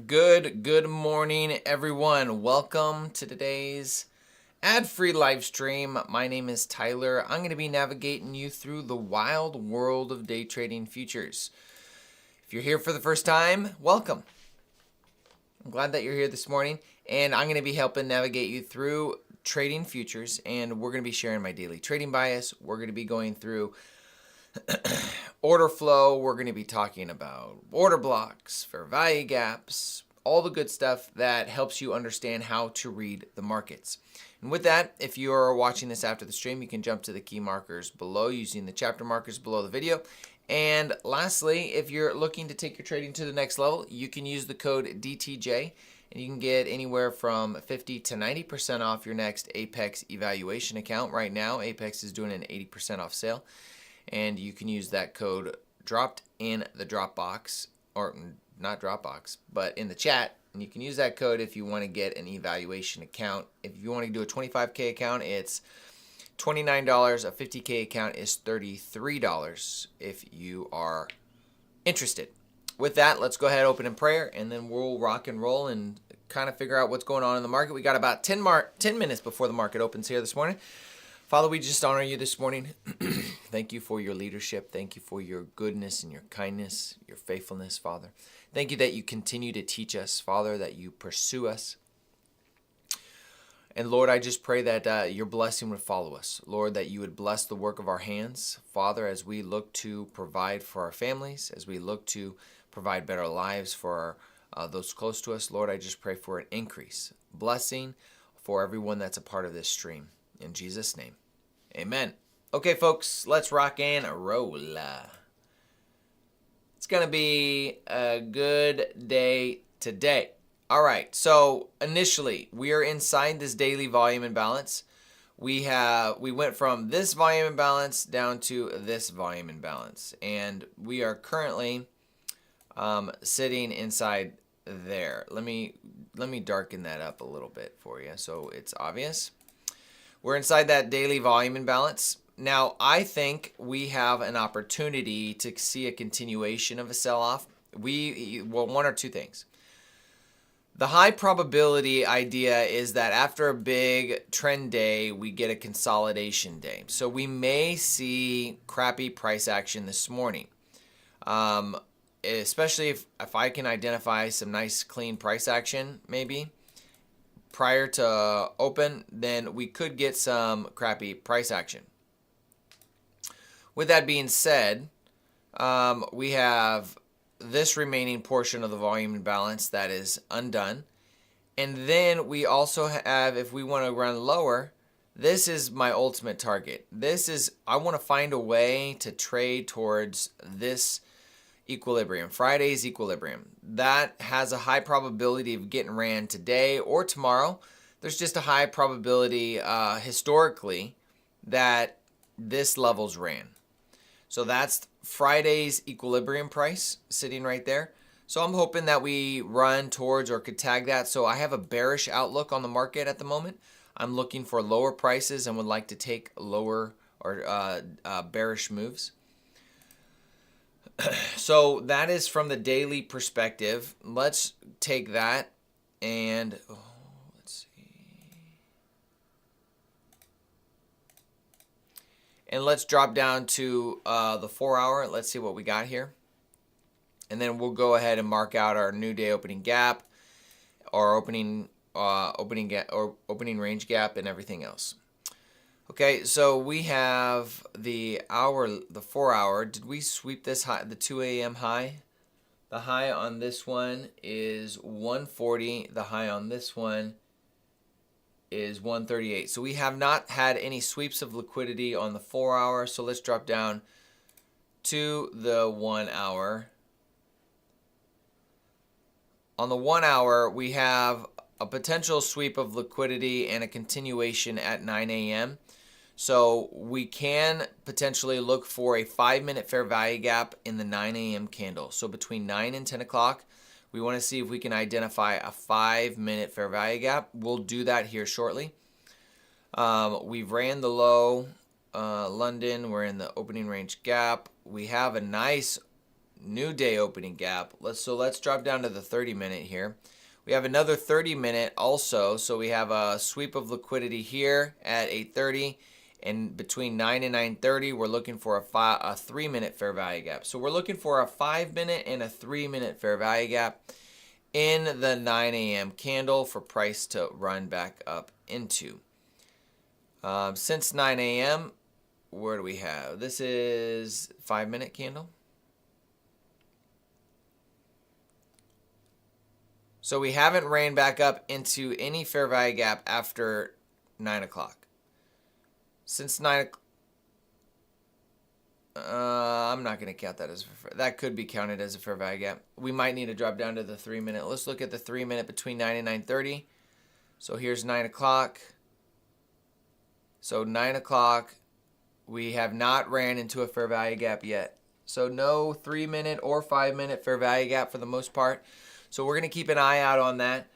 Good morning, everyone. Welcome to today's ad-free live stream. My name is Tyler. I'm going to be navigating you through the wild world of day trading futures. If you're here for the first time, welcome. I'm glad that you're here this morning, and I'm going to be helping navigate you through trading futures, and we're going to be sharing my daily trading bias. We're going to be going through order flow. We're going to be talking about order blocks, fair value gaps, all the good stuff that helps you understand how to read the markets. And with that, if you're watching this after the stream, you can jump to the key markers below using the chapter markers below the video. And lastly, if you're looking to take your trading to the next level, you can use the code DTJ, and you can get anywhere from 50 to 90% off your next Apex evaluation account. Right now, Apex is doing an 80% off sale, and you can use that code dropped in the Dropbox, or not Dropbox, but in the chat. And you can use that code if you want to get an evaluation account. If you want to do a 25K account, it's $29. A 50K account is $33 if you are interested. With that, let's go ahead, open in prayer, and then we'll rock and roll and kind of figure out what's going on in the market. We got about 10 minutes before the market opens here this morning. Father, we just honor you this morning. Thank you for your leadership. Thank you for your goodness and your kindness, your faithfulness, Father. Thank you that you continue to teach us, Father, that you pursue us. And Lord, I just pray that your blessing would follow us. Lord, that you would bless the work of our hands, Father, as we look to provide for our families, as we look to provide better lives for those close to us. Lord, I just pray for an increase, blessing for everyone that's a part of this stream. In Jesus' name, amen. Okay, folks, let's rock and roll. It's going to be a good day today. All right, so initially, we are inside this daily volume imbalance. We went from this volume imbalance down to this volume imbalance, and we are currently sitting inside there. Let me darken that up a little bit for you so it's obvious. We're inside that daily volume imbalance. Now, I think we have an opportunity to see a continuation of a sell-off. One or two things. The high probability idea is that after a big trend day, we get a consolidation day. So we may see crappy price action this morning. Especially if I can identify some nice clean price action maybe prior to open, then we could get some crappy price action. With that being said, we have this remaining portion of the volume imbalance that is undone. And then we also have, if we want to run lower, this is my ultimate target. I want to find a way to trade towards this equilibrium, Friday's equilibrium. That has a high probability of getting ran today or tomorrow. There's just a high probability historically that this level's ran. So that's Friday's equilibrium price sitting right there. So I'm hoping that we run towards or could tag that. So I have a bearish outlook on the market at the moment. I'm looking for lower prices and would like to take lower or bearish moves. So that is from the daily perspective. Let's take that and let's see. And let's drop down to the 4 hour. Let's see what we got here. And then we'll go ahead and mark out our new day opening gap, our opening range gap, and everything else. Okay, so we have the 4 hour. Did we sweep this high, the 2 a.m. high? The high on this one is 140. The high on this one is 138. So we have not had any sweeps of liquidity on the 4 hour. So let's drop down to the 1 hour. On the 1 hour, we have a potential sweep of liquidity and a continuation at 9 a.m. So we can potentially look for a 5-minute fair value gap in the 9 a.m. candle. So between 9 and 10 o'clock, we want to see if we can identify a 5-minute fair value gap. We'll do that here shortly. We've ran the low, London. We're in the opening range gap. We have a nice new day opening gap. Let's drop down to the 30-minute here. We have another 30-minute also, so we have a sweep of liquidity here at 8:30, and between 9 and 9:30, we're looking for a 3-minute fair value gap. So we're looking for a 5-minute and a 3-minute fair value gap in the 9 a.m. candle for price to run back up into. Since 9 a.m., where do we have? This is 5-minute candle. So we haven't ran back up into any fair value gap after 9 o'clock. Since 9 o'clock, I'm not going to count that as that could be counted as a fair value gap. We might need to drop down to the 3-minute. Let's look at the 3-minute between 9 and 9:30. So here's 9 o'clock. So 9 o'clock, we have not ran into a fair value gap yet. So no 3-minute or 5-minute fair value gap for the most part. So we're going to keep an eye out on that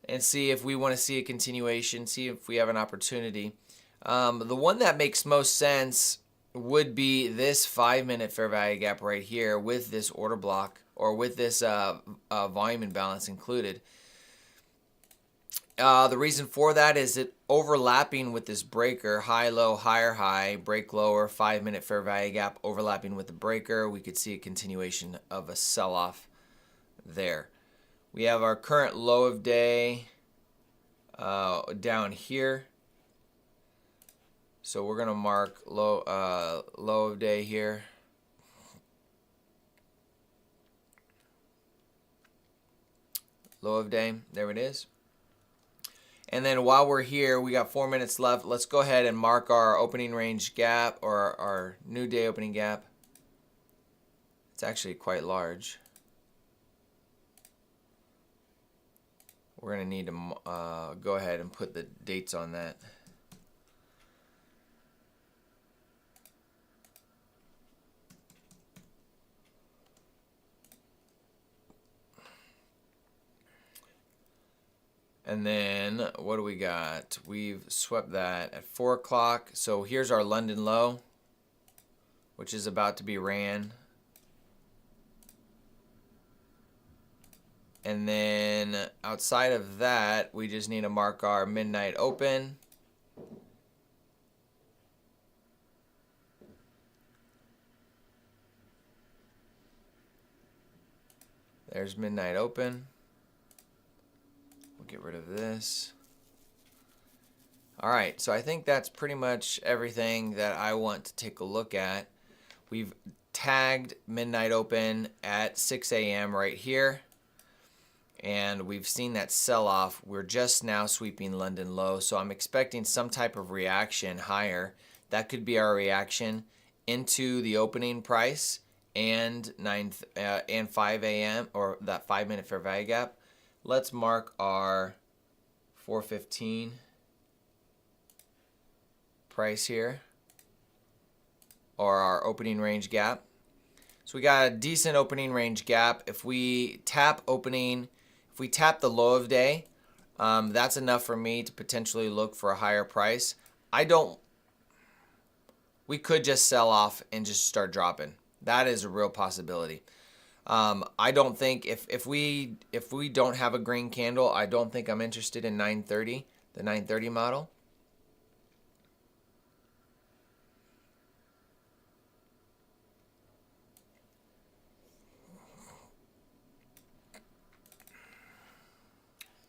and see if we want to see a continuation, see if we have an opportunity. The one that makes most sense would be this 5-minute fair value gap right here with this order block or with this volume imbalance included. The reason for that is it overlapping with this breaker, high, low, higher, high, break lower, 5-minute fair value gap overlapping with the breaker. We could see a continuation of a sell-off there. We have our current low of day down here. So we're going to mark low of day here. Low of day, there it is. And then while we're here, we got 4 minutes left. Let's go ahead and mark our opening range gap or our new day opening gap. It's actually quite large. We're going to need to go ahead and put the dates on that. And then what do we got? We've swept that at 4 o'clock. So here's our London low, which is about to be ran. And then outside of that, we just need to mark our midnight open. There's midnight open. We'll get rid of this. All right, so I think that's pretty much everything that I want to take a look at. We've tagged midnight open at 6 a.m. right here. And we've seen that sell-off. We're just now sweeping London low, so I'm expecting some type of reaction higher. That could be our reaction into the opening price and 5 a.m. or that 5-minute fair value gap. Let's mark our 415 price here, or our opening range gap. So we got a decent opening range gap. If we tap opening, if we tap the low of day, that's enough for me to potentially look for a higher price. We could just sell off and just start dropping. That is a real possibility. I don't think if we don't have a green candle, I don't think I'm interested in 930, the 930 model.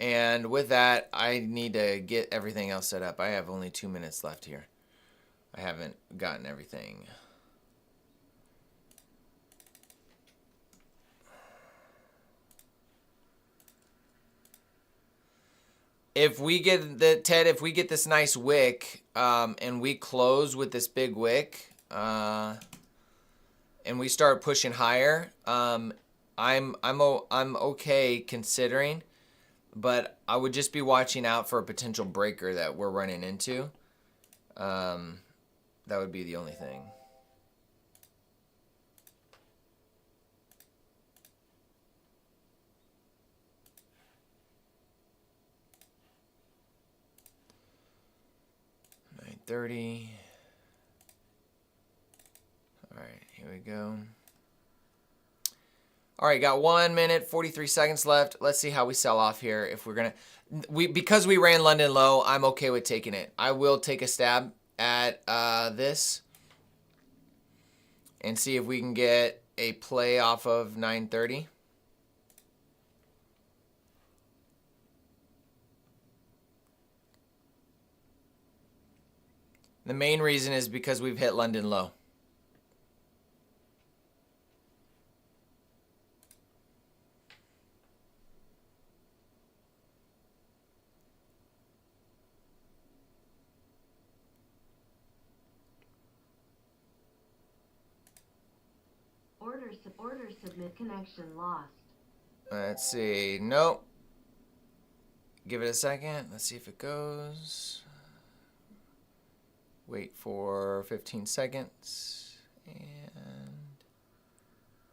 And with that, I need to get everything else set up. I have only 2 minutes left here. I haven't gotten everything. If we get if we get this nice wick, and we close with this big wick, and we start pushing higher, I'm okay considering. But I would just be watching out for a potential breaker that we're running into. That would be the only thing. $9.30. All right, here we go. All right, got 1 minute, 43 seconds left. Let's see how we sell off here. If we're gonna, because we ran London low, I'm okay with taking it. I will take a stab at this and see if we can get a play off of 930. The main reason is because we've hit London low. Order submit connection lost. Let's see. Nope. Give it a second. Let's see if it goes. Wait for 15 seconds. And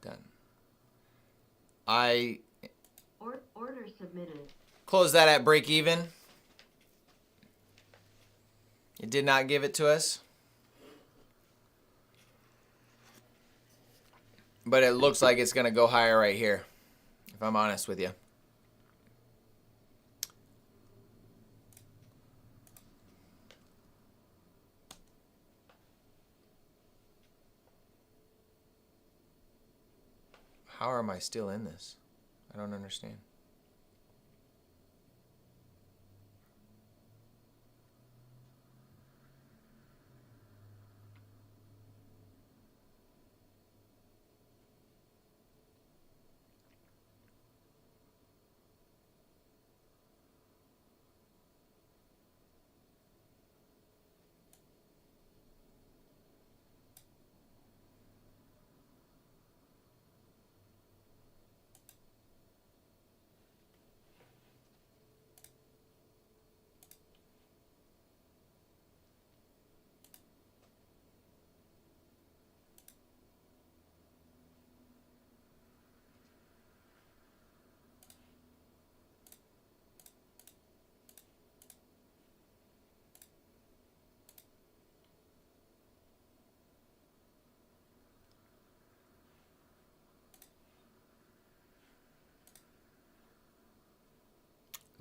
done. Order submitted. Close that at break even. It did not give it to us. But it looks like it's going to go higher right here, if I'm honest with you. How am I still in this? I don't understand.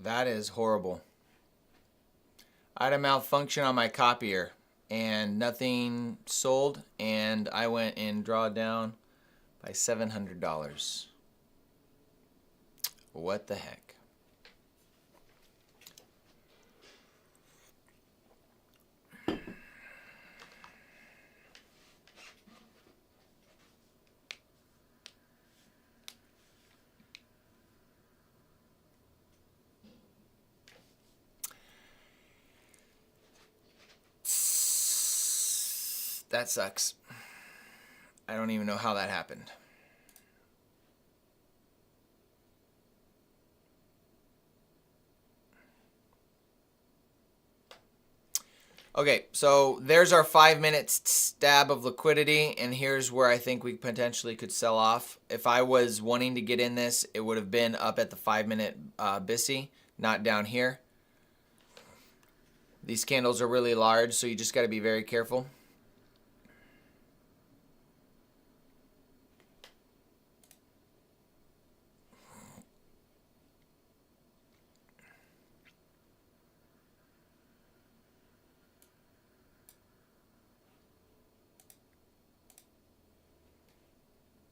That is horrible. I had a malfunction on my copier and nothing sold, and I went and draw down by $700. What the heck? That sucks. I don't even know how that happened. Okay, so there's our 5-minute stab of liquidity, and here's where I think we potentially could sell off. If I was wanting to get in this, it would have been up at the 5-minute BISI, not down here. These candles are really large, so you just got to be very careful.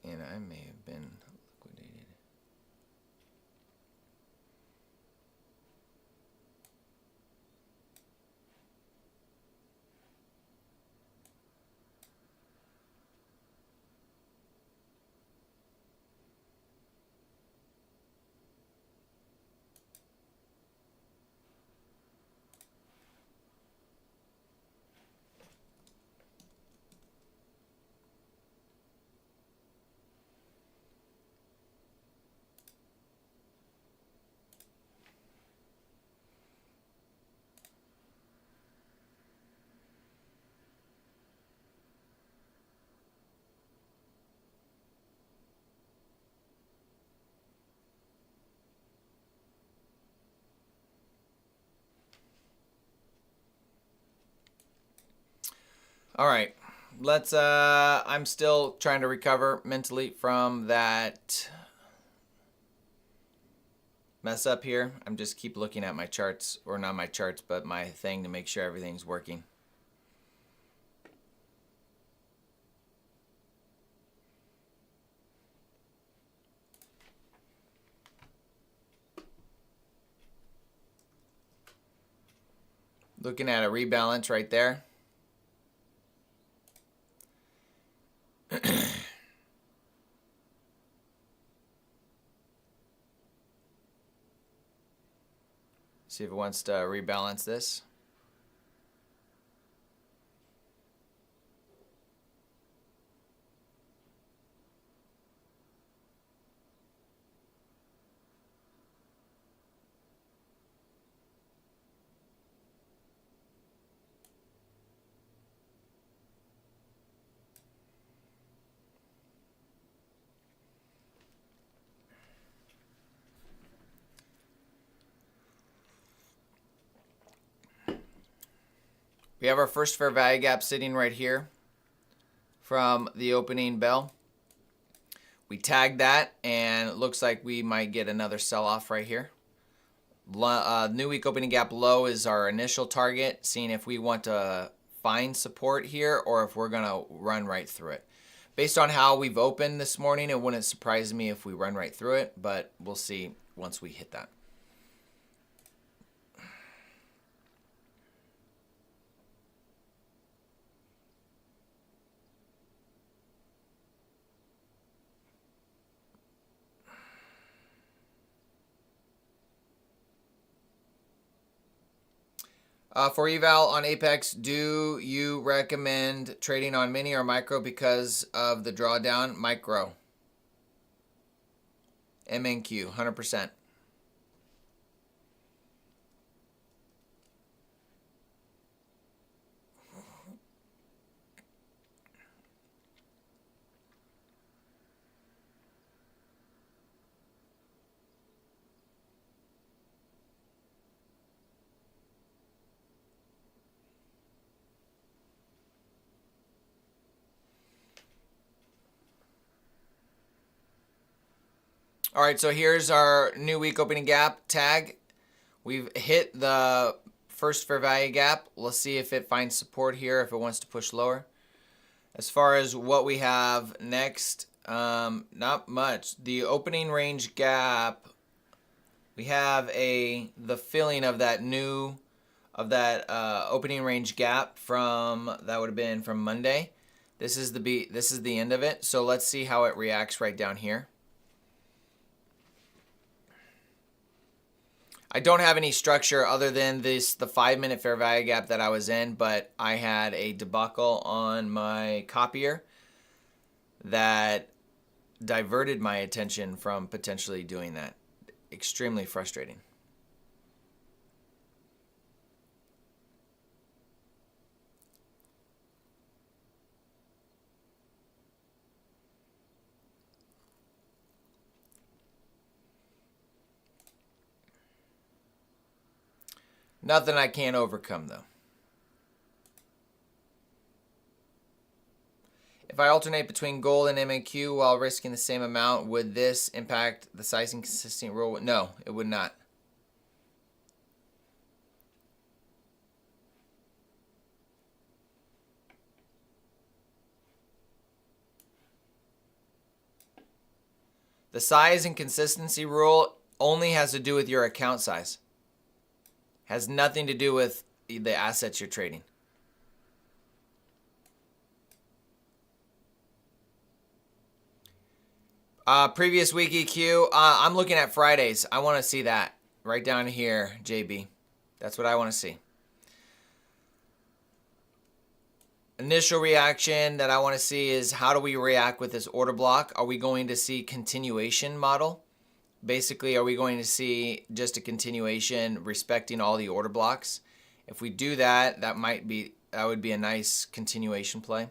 And I may have been liquidated. All right, let's, I'm still trying to recover mentally from that mess up here. I'm just keep looking at my charts, or not my charts, but my thing to make sure everything's working. Looking at a rebalance right there. See if it wants to rebalance this. We have our first fair value gap sitting right here from the opening bell. We tagged that, and it looks like we might get another sell-off right here. New week opening gap low is our initial target, seeing if we want to find support here or if we're going to run right through it. Based on how we've opened this morning, it wouldn't surprise me if we run right through it, but we'll see once we hit that. For eval on Apex, do you recommend trading on mini or micro because of the drawdown? Micro. MNQ, 100%. All right, so here's our new week opening gap tag. We've hit the first fair value gap. Let's see if it finds support here, if it wants to push lower. As far as what we have next, not much. The opening range gap, we have the filling of that opening range gap from, that would have been from Monday. This is the end of it. So let's see how it reacts right down here. I don't have any structure other than the 5-minute fair value gap that I was in, but I had a debacle on my copier that diverted my attention from potentially doing that. Extremely frustrating. Nothing I can't overcome, though. If I alternate between gold and MNQ while risking the same amount, would this impact the sizing consistent rule? No, it would not. The size and consistency rule only has to do with your account size. Has nothing to do with the assets you're trading. Previous week EQ, I'm looking at Fridays. I want to see that right down here, JB. That's what I want to see. Initial reaction that I want to see is, how do we react with this order block? Are we going to see continuation model? Basically, are we going to see just a continuation respecting all the order blocks? If we do that, that would be a nice continuation play.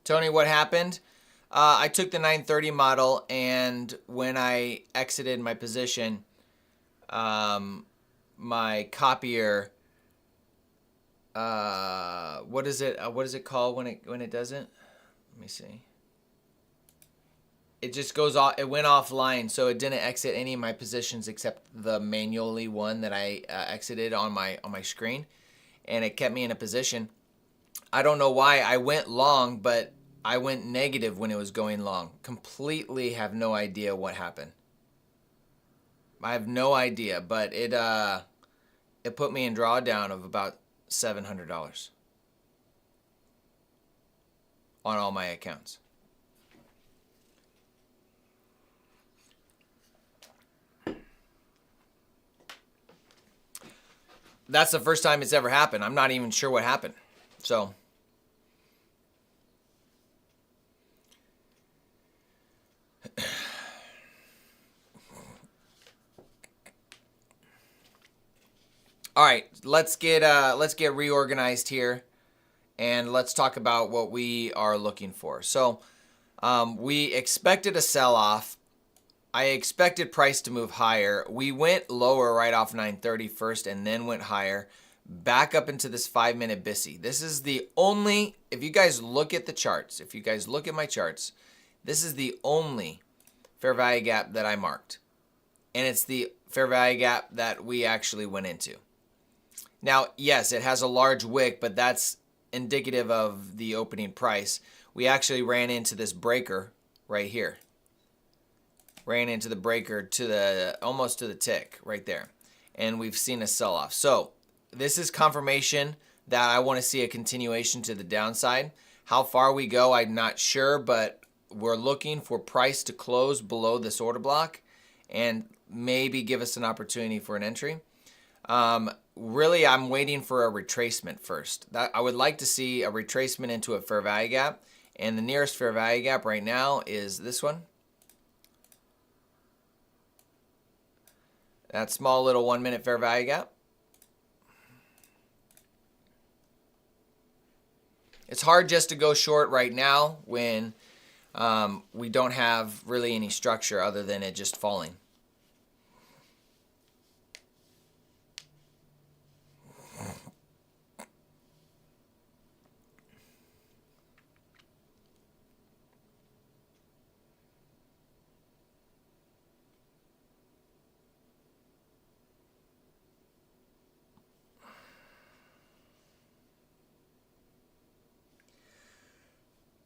Tony, what happened? I took the 930 model, and when I exited my position, my copier, what is it called when it doesn't? Let me see. It just goes off. It went offline, so it didn't exit any of my positions except the manually one that I exited on my screen, and it kept me in a position. I don't know why I went long, but I went negative when it was going long. Completely have no idea what happened. I have no idea, but it put me in drawdown of about $700 on all my accounts. That's the first time it's ever happened. I'm not even sure what happened. So, all right, let's get reorganized here, and let's talk about what we are looking for. So, we expected a sell-off. I expected price to move higher. We went lower right off 930 first and then went higher, back up into this 5-minute BISI. This is the only, if you guys look at the charts, if you guys look at my charts, this is the only fair value gap that I marked. And it's the fair value gap that we actually went into. Now, yes, it has a large wick, but that's indicative of the opening price. We actually ran into this breaker right here. Ran into the breaker to the almost to the tick right there, and we've seen a sell-off. So this is confirmation that I want to see a continuation to the downside. How far we go, I'm not sure, but we're looking for price to close below this order block and maybe give us an opportunity for an entry. Really, I'm waiting for a retracement first. I would like to see a retracement into a fair value gap, and the nearest fair value gap right now is this one. That small little 1-minute fair value gap. It's hard just to go short right now when we don't have really any structure other than it just falling.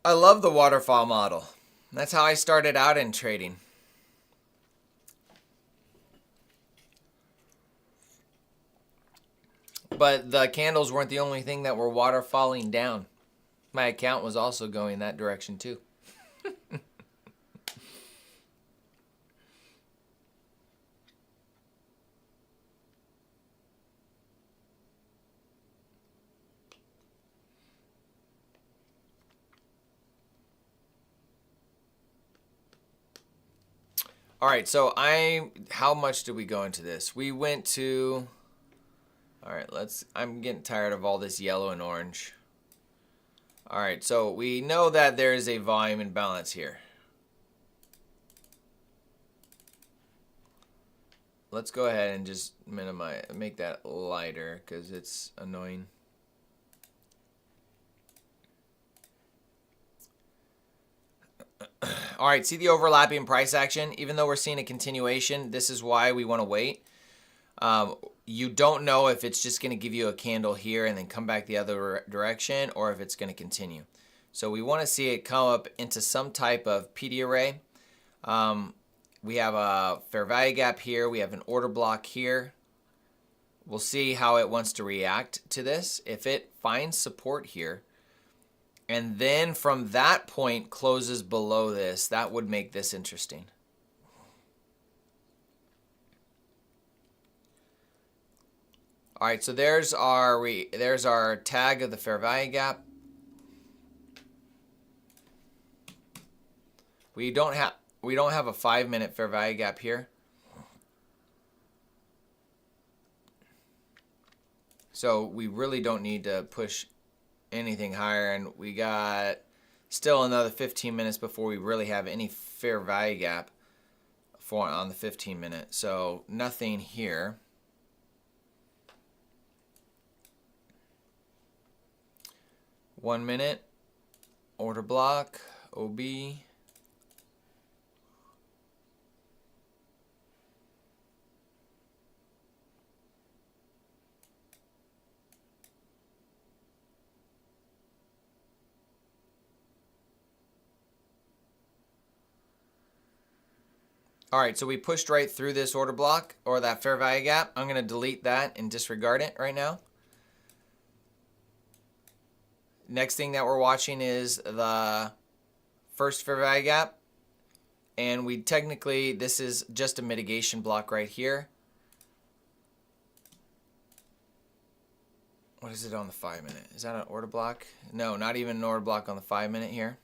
I love the waterfall model. That's how I started out in trading. But the candles weren't the only thing that were waterfalling down. My account was also going that direction too. All right, so how much did we go into this? We went to, all right, I'm getting tired of all this yellow and orange. All right, so we know that there is a volume imbalance here. Let's go ahead and just make that lighter because it's annoying. All right, see the overlapping price action? Even though we're seeing a continuation, this is why we want to wait. You don't know if it's just going to give you a candle here and then come back the other direction, or if it's going to continue. So we want to see it come up into some type of PD array. We have a fair value gap here. We have an order block here. We'll see how it wants to react to this. If it finds support here, and then from that point closes below this, that would make this interesting. All right, so there's our tag of the fair value gap. We don't have a 5-minute fair value gap here. So we really don't need to push anything higher, and we got Still another 15 minutes before we really have any fair value gap for on the 15 minute. So nothing here. One minute, order block, OB. All right, so we pushed right through this order block or that fair value gap. I'm going to delete that and disregard it right now. Next thing that we're watching is the first fair value gap. And we technically, this is just a mitigation block right here. What is it on the 5 minute? Is that an order block? No, not even an order block on the 5 minute here.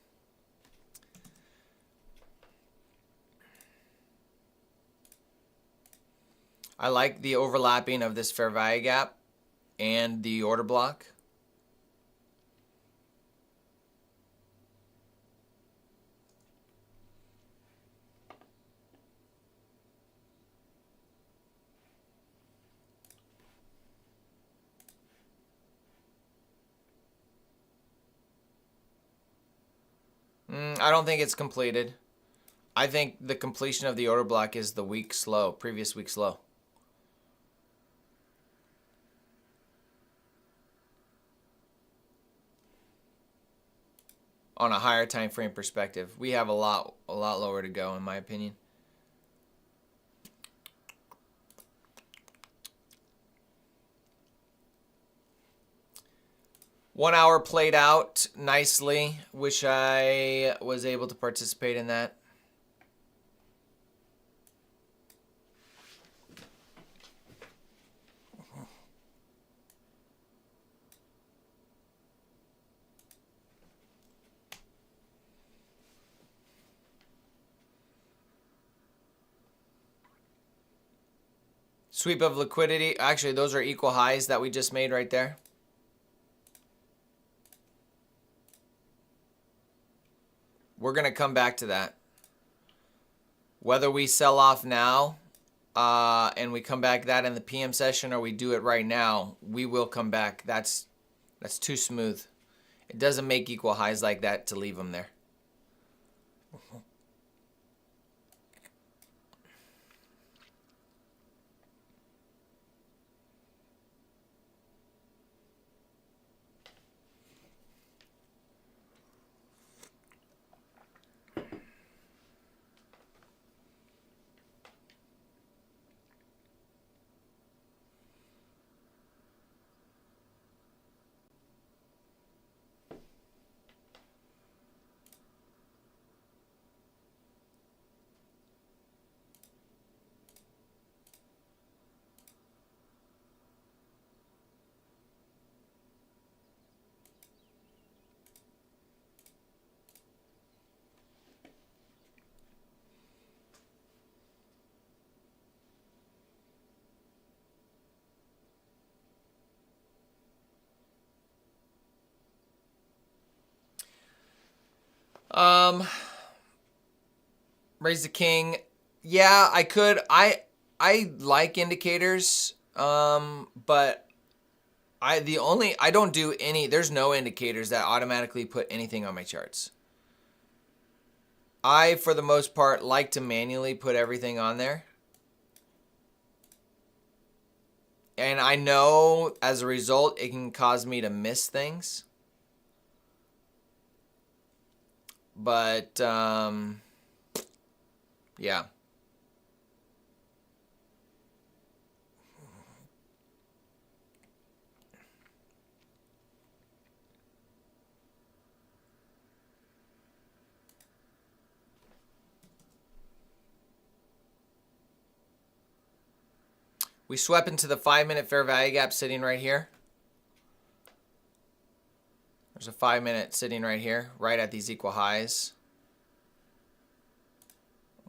I like the overlapping of this fair value gap and the order block. I don't think it's completed. I think the completion of the order block is the week slow, previous week's low. On a higher time frame perspective, we have a lot lower to go, in my opinion. One hour played out nicely. Wish I was able to participate in that. Sweep of liquidity. Actually, those are equal highs that we just made right there. We're going to come back to that. Whether we sell off now and we come back that in the PM session or we do it right now, we will come back. That's too smooth. It doesn't make equal highs like that to leave them there. Raise the king. Yeah, I could. I like indicators, but I don't do any. There's no indicators that automatically put anything on my charts. I, for the most part, like to manually put everything on there. And I know as a result, it can cause me to miss things. But, yeah. We swept into the 5 minute fair value gap sitting right here. There's a 5 minute sitting right here, right at these equal highs.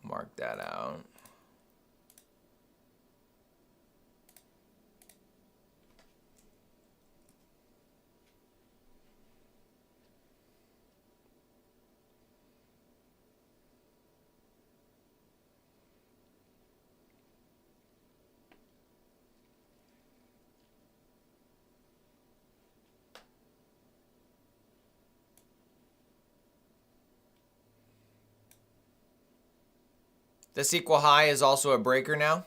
Mark that out. This equal high is also a breaker now.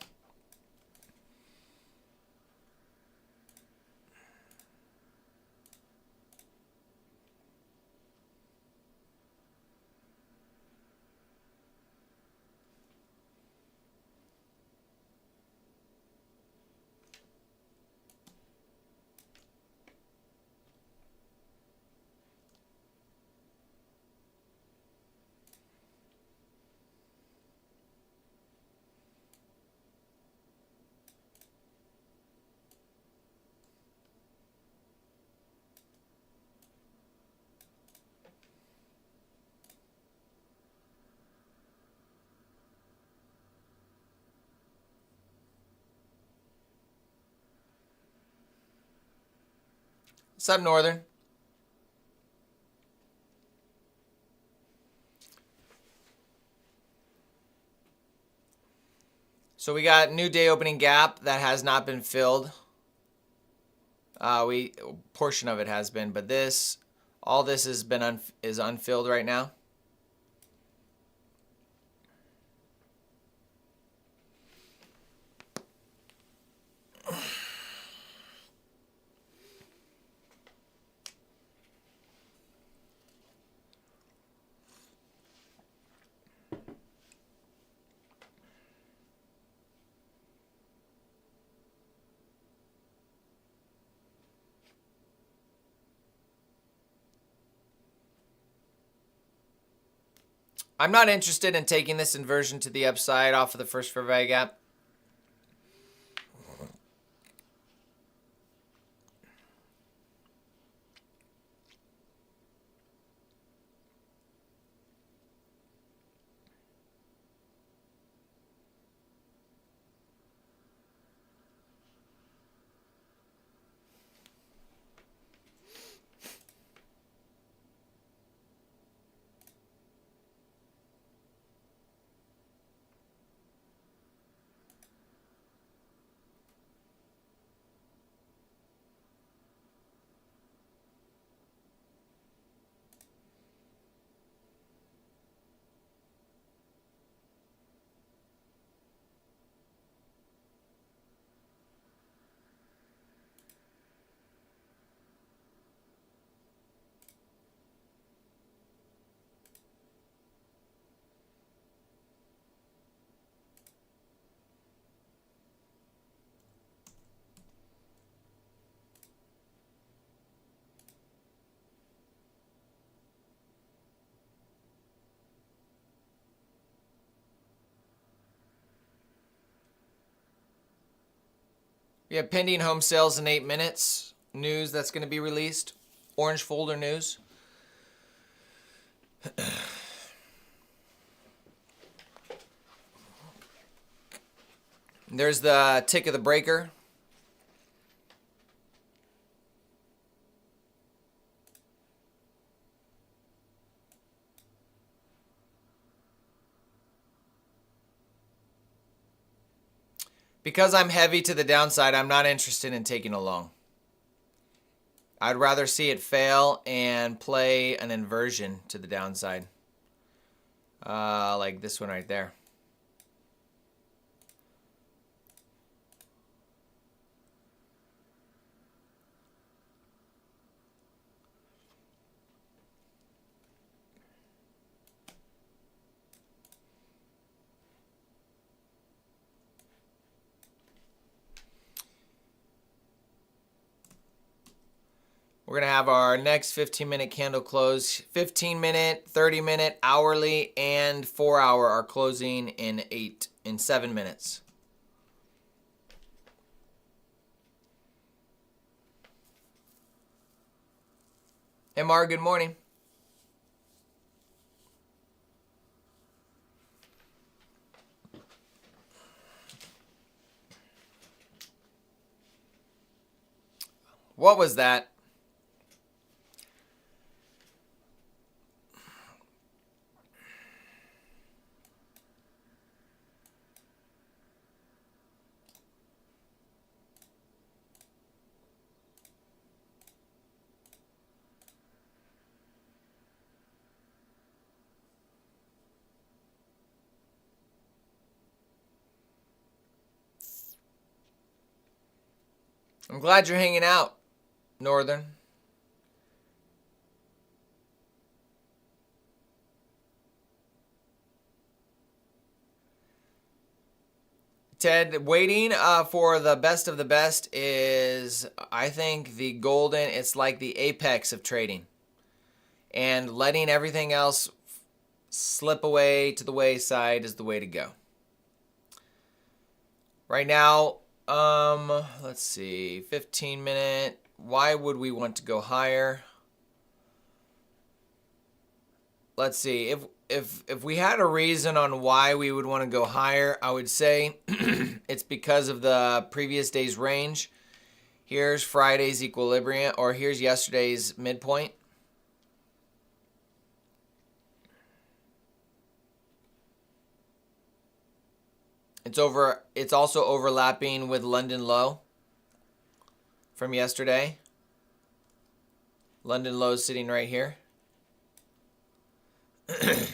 What's up, Northern? So we got new day opening gap that has not been filled. Portion of it has been, but all this has been is unfilled right now. I'm not interested in taking this inversion to the upside off of the first fair value gap. We have pending home sales in 8 minutes. News that's going to be released. Orange folder news. There's the tick of the breaker. Because I'm heavy to the downside, I'm not interested in taking a long. I'd rather see it fail and play an inversion to the downside. Like this one right there. We're going to have our next 15-minute candle close. 15-minute, 30-minute, hourly, and 4-hour are closing in 7 minutes. Hey, Mar, good morning. What was that? I'm glad you're hanging out, Northern. Ted, waiting for the best of the best is, I think, the golden, it's like the apex of trading. And letting everything else slip away to the wayside is the way to go. Right now, let's see, 15-minute. Why would we want to go higher? Let's see, if we had a reason on why we would want to go higher, I would say it's because of the previous day's range. Here's Friday's equilibrium, or here's yesterday's midpoint. It's also overlapping with London low from yesterday. London low is sitting right here. Let's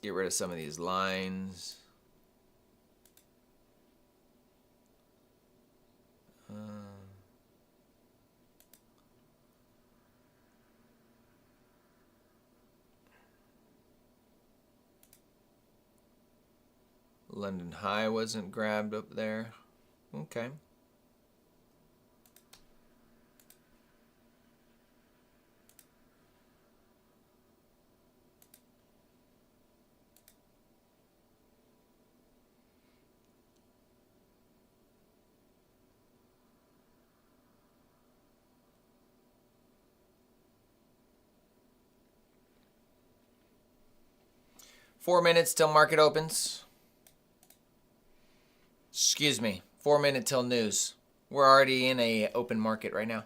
get rid of some of these lines. London high wasn't grabbed up there. Okay. Four minutes till market opens. Excuse me, 4 minute till news. We're already in a open market right now.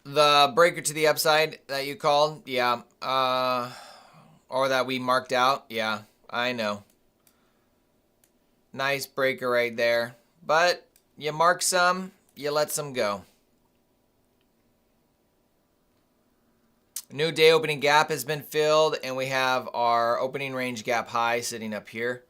The breaker to the upside that you called, yeah, or that we marked out, yeah, I know. Nice breaker right there, but you mark some, you let some go. New day opening gap has been filled, and we have our opening range gap high sitting up here.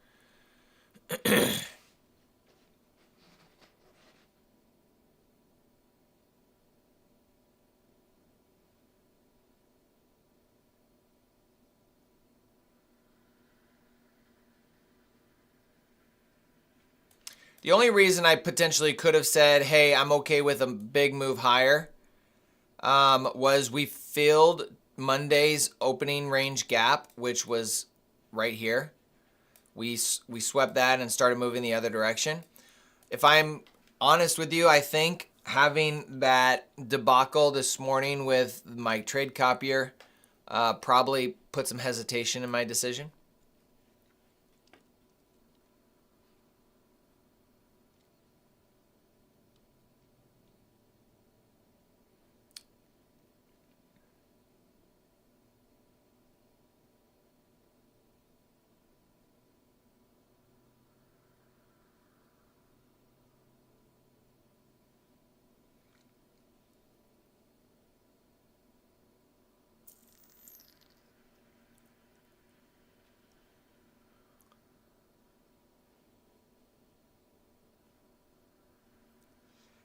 The only reason I potentially could have said, hey, I'm okay with a big move higher, was we filled Monday's opening range gap, which was right here. We swept that and started moving the other direction. If I'm honest with you, I think having that debacle this morning with my trade copier probably put some hesitation in my decision.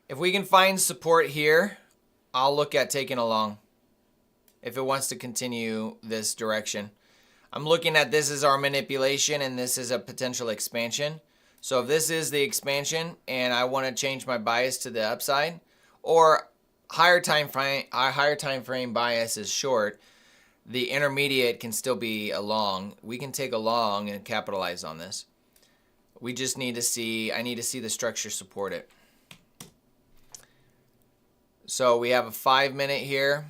If we can find support here, I'll look at taking a long if it wants to continue this direction. I'm looking at this as our manipulation, and this is a potential expansion. So if this is the expansion and I want to change my bias to the upside, or higher time frame bias is short, the intermediate can still be a long. We can take a long and capitalize on this. We just need to see, I need to see the structure support it. So we have a 5 minute here.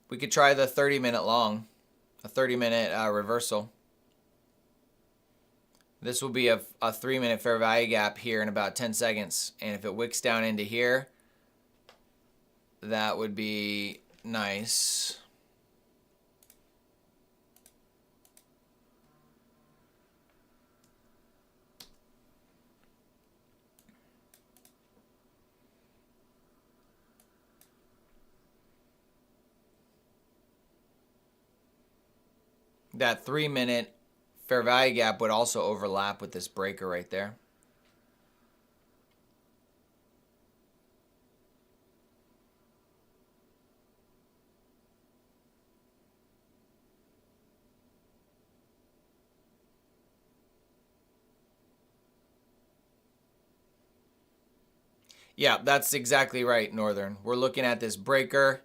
We could try the 30 minute long, a 30 minute reversal. This will be a 3-minute fair value gap here in about 10 seconds. And if it wicks down into here, that would be nice. That 3-minute fair value gap would also overlap with this breaker right there. Yeah, that's exactly right, Northern. We're looking at this breaker,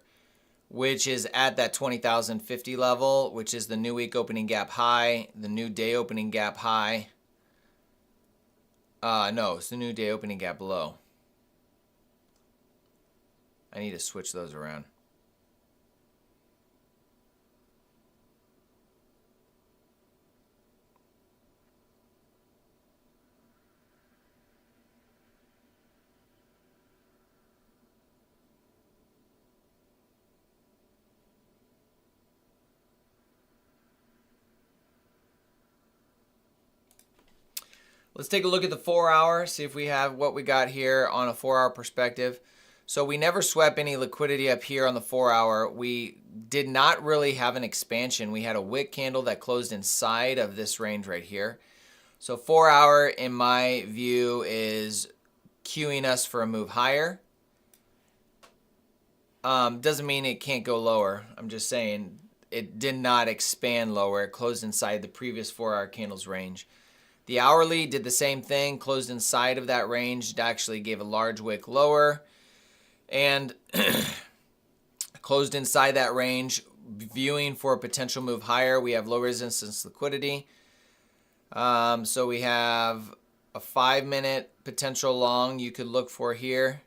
which is at that 20,050 level, which is the new week opening gap high, the new day opening gap high. No, it's the new day opening gap low. I need to switch those around. Let's take a look at the 4-hour, see if we have what we got here on a 4-hour perspective. So we never swept any liquidity up here on the 4-hour. We did not really have an expansion. We had a wick candle that closed inside of this range right here. So 4-hour, in my view, is queuing us for a move higher. Doesn't mean it can't go lower. I'm just saying it did not expand lower. It closed inside the previous 4-hour candle's range. The hourly did the same thing, closed inside of that range. It actually gave a large wick lower and closed inside that range, viewing for a potential move higher. We have low resistance liquidity. So we have a 5-minute potential long you could look for here.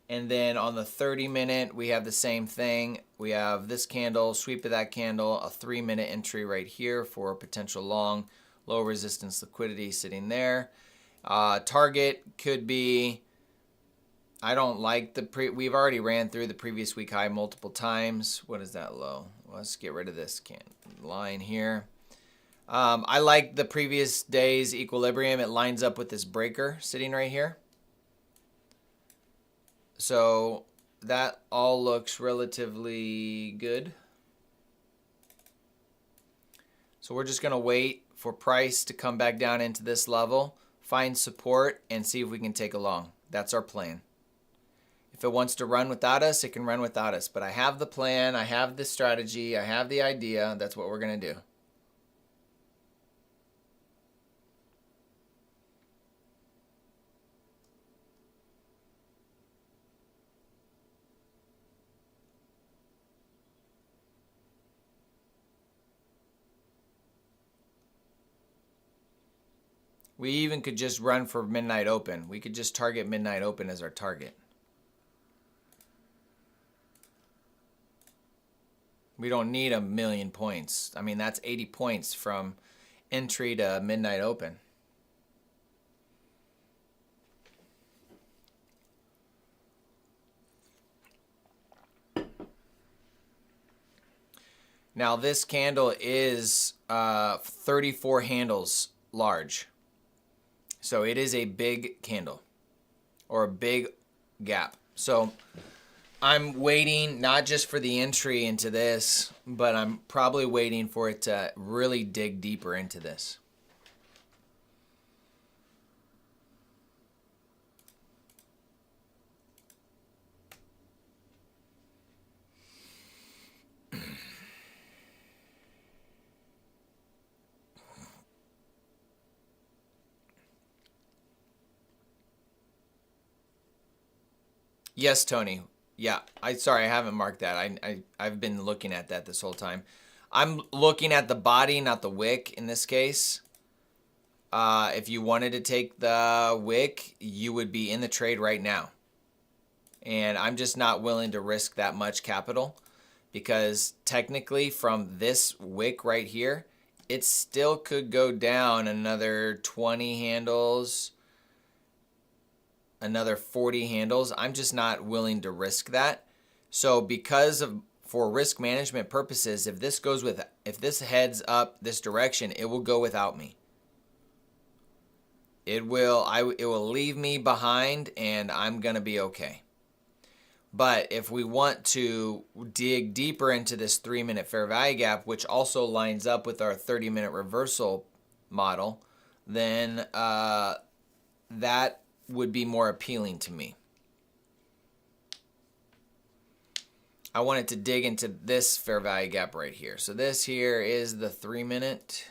And then on the 30-minute, we have the same thing. We have this candle, sweep of that candle, a 3-minute entry right here for a potential long. Low resistance liquidity sitting there. Target could be, I don't like we've already ran through the previous week high multiple times. What is that low? Let's get rid of this line here. I like the previous day's equilibrium. It lines up with this breaker sitting right here. So that all looks relatively good. So we're just going to wait for price to come back down into this level, find support, and see if we can take a long. That's our plan. If it wants to run without us, it can run without us. But I have the plan, I have the strategy, I have the idea. That's what we're going to do. We even could just run for midnight open. We could just target midnight open as our target. We don't need 1,000,000 points. I mean, that's 80 points from entry to midnight open. Now this candle is 34 handles large. So it is a big candle or a big gap. So I'm waiting not just for the entry into this, but I'm probably waiting for it to really dig deeper into this. Yes, Tony. Yeah, sorry, I haven't marked that. I've been looking at that this whole time. I'm looking at the body, not the wick in this case. If you wanted to take the wick, you would be in the trade right now. And I'm just not willing to risk that much capital because technically from this wick right here, it still could go down another 20 handles, another 40 handles. I'm just not willing to risk that. So for risk management purposes, if this heads up this direction, it will go without me. It will leave me behind, and I'm going to be okay. But if we want to dig deeper into this 3-minute fair value gap, which also lines up with our 30-minute reversal model, then that would be more appealing to me. I wanted to dig into this fair value gap right here. So this here is the 3-minute.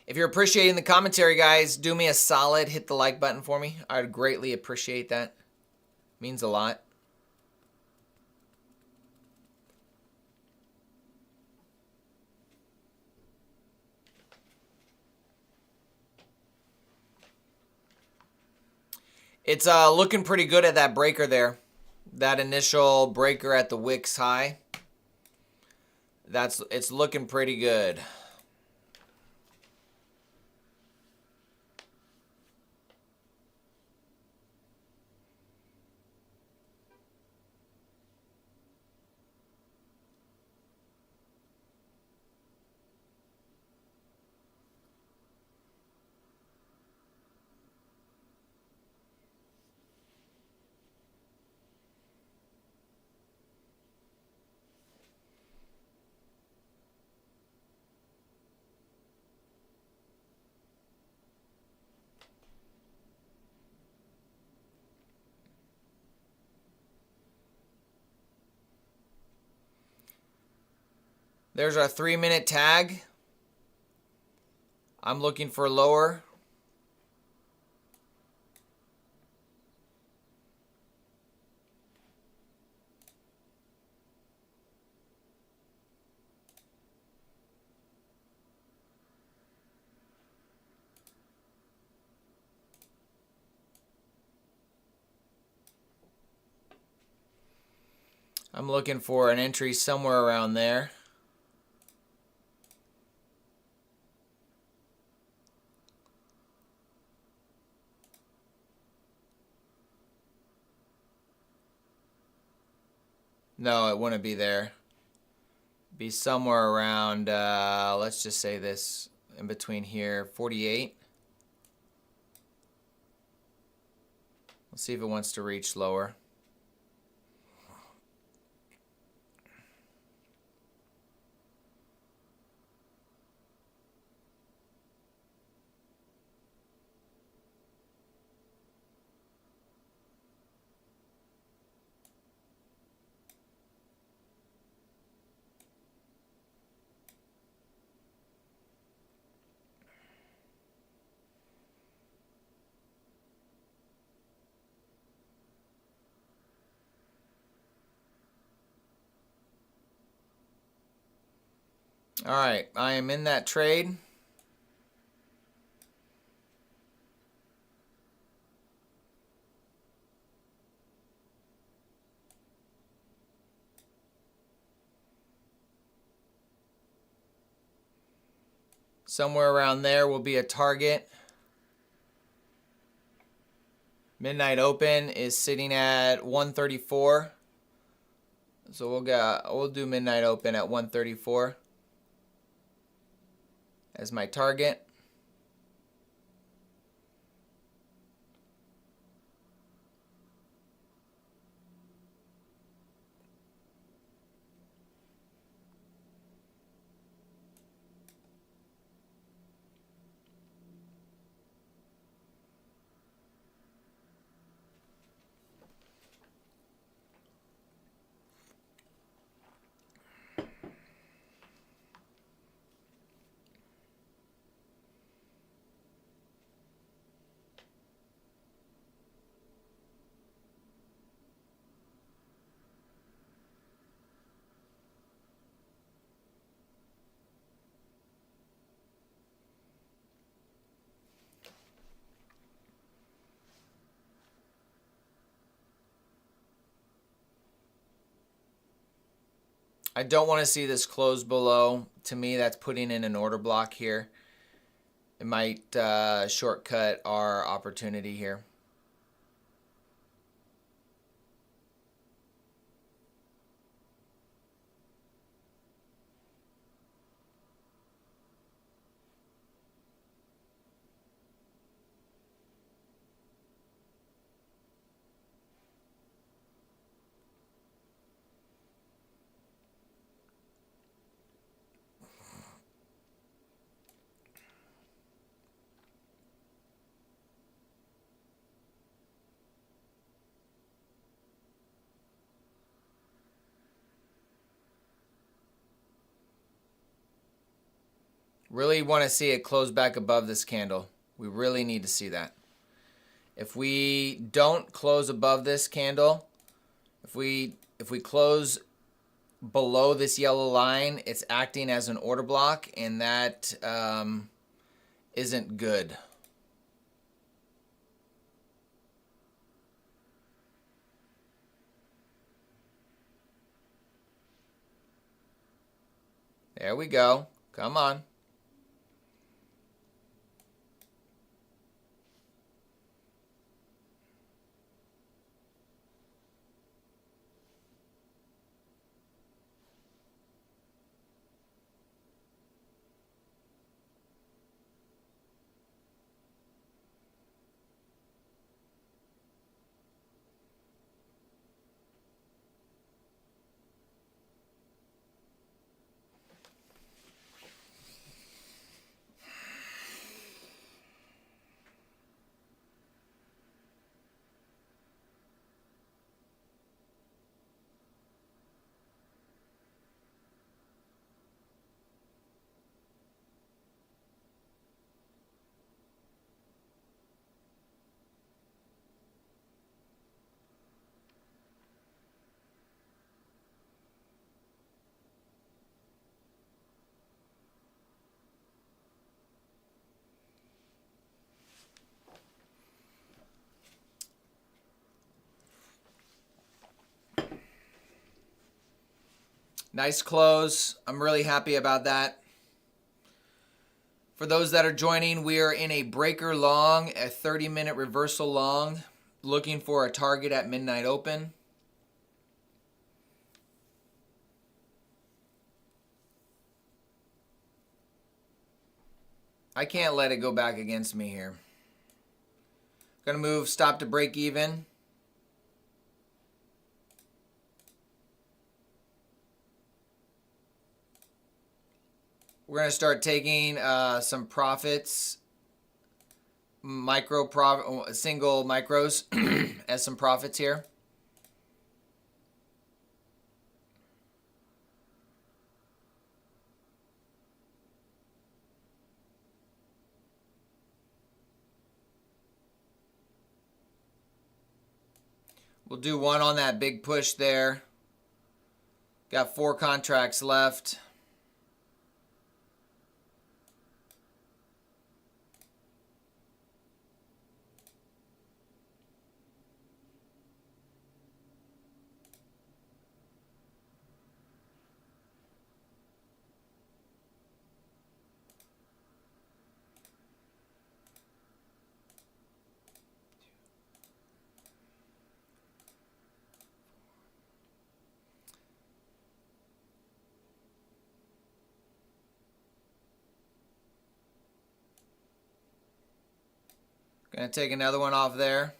If you're appreciating the commentary, guys, do me a solid. Hit the like button for me. I'd greatly appreciate that. Means a lot. It's looking pretty good at that breaker there. That initial breaker at the wicks high. It's looking pretty good. There's our 3-minute tag. I'm looking for lower. I'm looking for an entry somewhere around there. No, it wouldn't be there. Be somewhere around, let's just say this, in between here, 48. Let's see if it wants to reach lower. All right, I am in that trade. Somewhere around there will be a target. Midnight open is sitting at 134. So we'll do midnight open at 134 as my target. I don't want to see this close below. To me, that's putting in an order block here. It might shortcut our opportunity here. Really want to see it close back above this candle. We really need to see that. If we don't close above this candle, if we close below this yellow line, it's acting as an order block, and that isn't good. There we go. Come on. Nice close. I'm really happy about that. For those that are joining, we are in a breaker long, a 30-minute reversal long, looking for a target at midnight open. I can't let it go back against me here. Gonna move stop to break even. We're going to start taking some profits, single micros as some profits here. We'll do one on that big push there. Got 4 contracts left. Gonna take another one off there.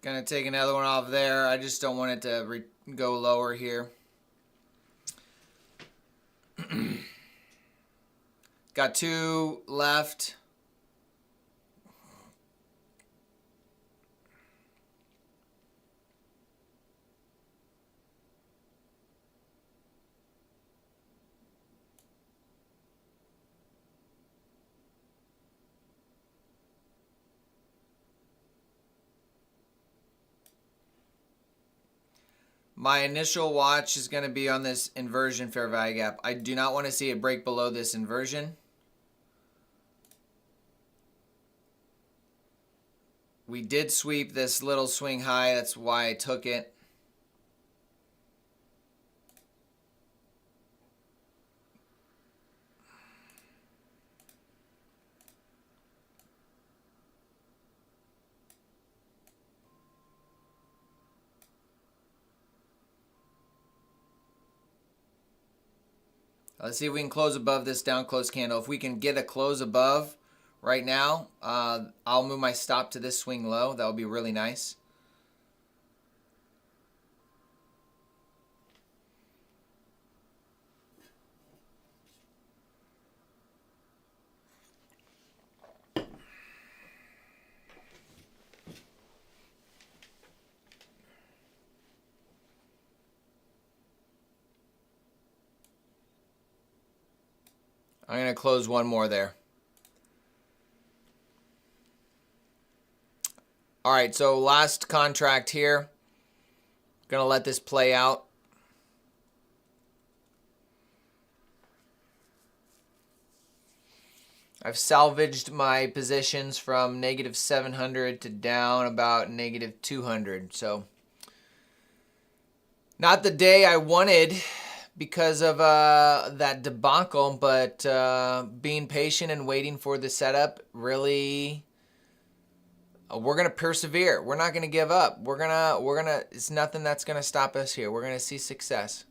Gonna take another one off there. I just don't want it to go lower here. Got 2 left. My initial watch is going to be on this inversion fair value gap. I do not want to see it break below this inversion. We did sweep this little swing high. That's why I took it. Let's see if we can close above this down close candle. If we can get a close above right now, I'll move my stop to this swing low. That would be really nice. I'm going to close one more there. All right, so last contract here. Going to let this play out. I've salvaged my positions from negative 700 to down about negative 200. So not the day I wanted because of that debacle, but being patient and waiting for the setup, really, we're gonna persevere. We're not gonna give up. We're gonna. It's nothing that's gonna stop us here. We're gonna see success.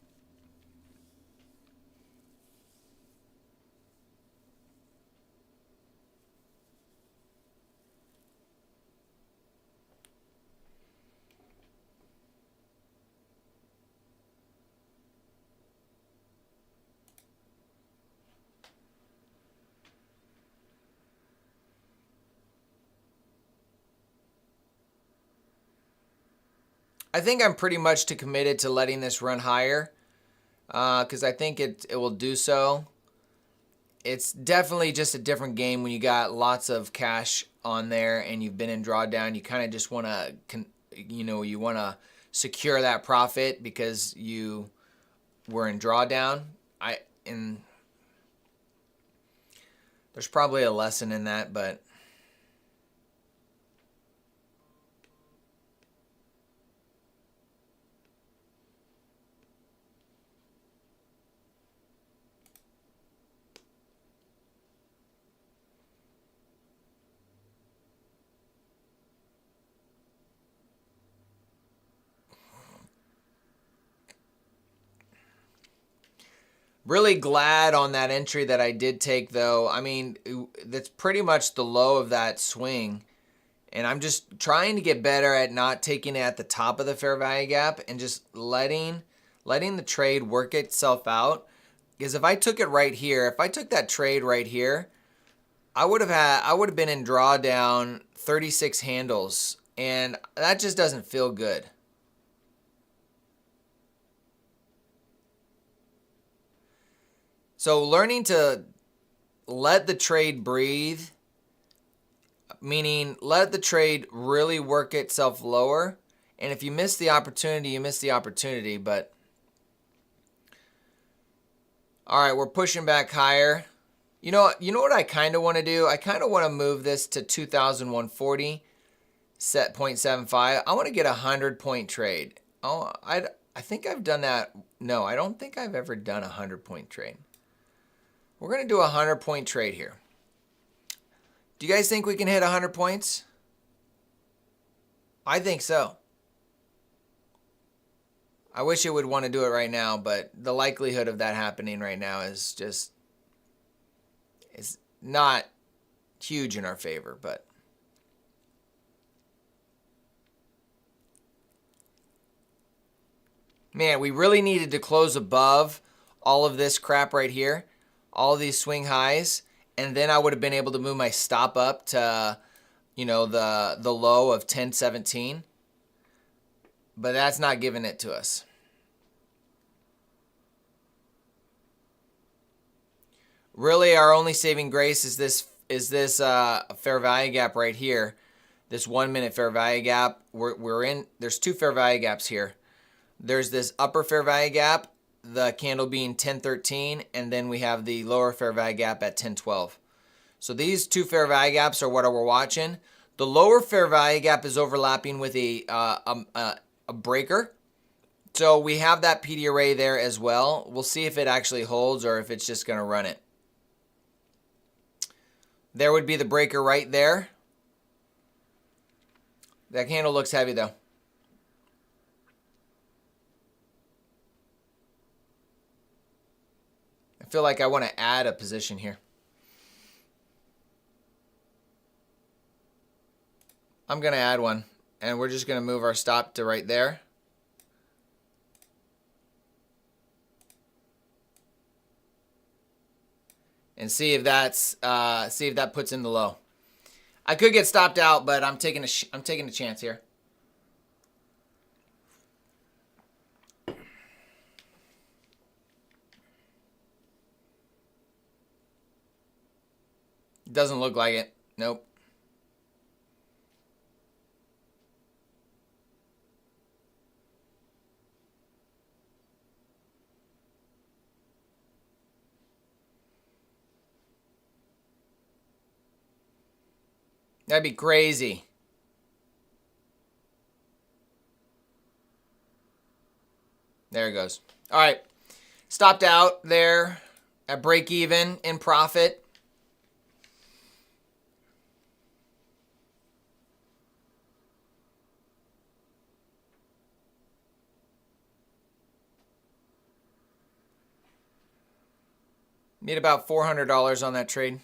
I think I'm pretty much committed to letting this run higher because I think it will do so. It's definitely just a different game when you got lots of cash on there and you've been in drawdown. You kind of just want to, you want to secure that profit because you were in drawdown. And there's probably a lesson in that, but really glad on that entry that I did take, though. I mean, that's pretty much the low of that swing. And I'm just trying to get better at not taking it at the top of the fair value gap and just letting the trade work itself out. Because if I took it right here, if I took that trade right here, I would have been in drawdown 36 handles. And that just doesn't feel good. So learning to let the trade breathe, meaning let the trade really work itself lower. And if you miss the opportunity, you miss the opportunity. But all right, we're pushing back higher. You know what I kind of want to do? I kind of want to move this to 2,140, set 0.75. I want to get a 100-point trade. Oh, I think I've done that. No, I don't think I've ever done a 100-point trade. We're going to do a 100-point trade here. Do you guys think we can hit 100 points? I think so. I wish it would want to do it right now, but the likelihood of that happening right now is not huge in our favor, but man, we really needed to close above all of this crap right here. All of these swing highs, and then I would have been able to move my stop up to, the low of 1017. But that's not giving it to us. Really, our only saving grace is this fair value gap right here, this 1 minute fair value gap. We're in. There's two fair value gaps here. There's this upper fair value gap, the candle being 1013, and then we have the lower fair value gap at 1012. So these two fair value gaps are what we're watching. The lower fair value gap is overlapping with a breaker. So we have that PD array there as well. We'll see if it actually holds or if it's just going to run it. There would be the breaker right there. That candle looks heavy though. I feel like I want to add a position here. I'm going to add one, and we're just going to move our stop to right there. And see if that puts in the low. I could get stopped out, but I'm taking a chance here. Doesn't look like it. Nope. That'd be crazy. There it goes. All right. Stopped out there at break even in profit. Made about $400 on that trade.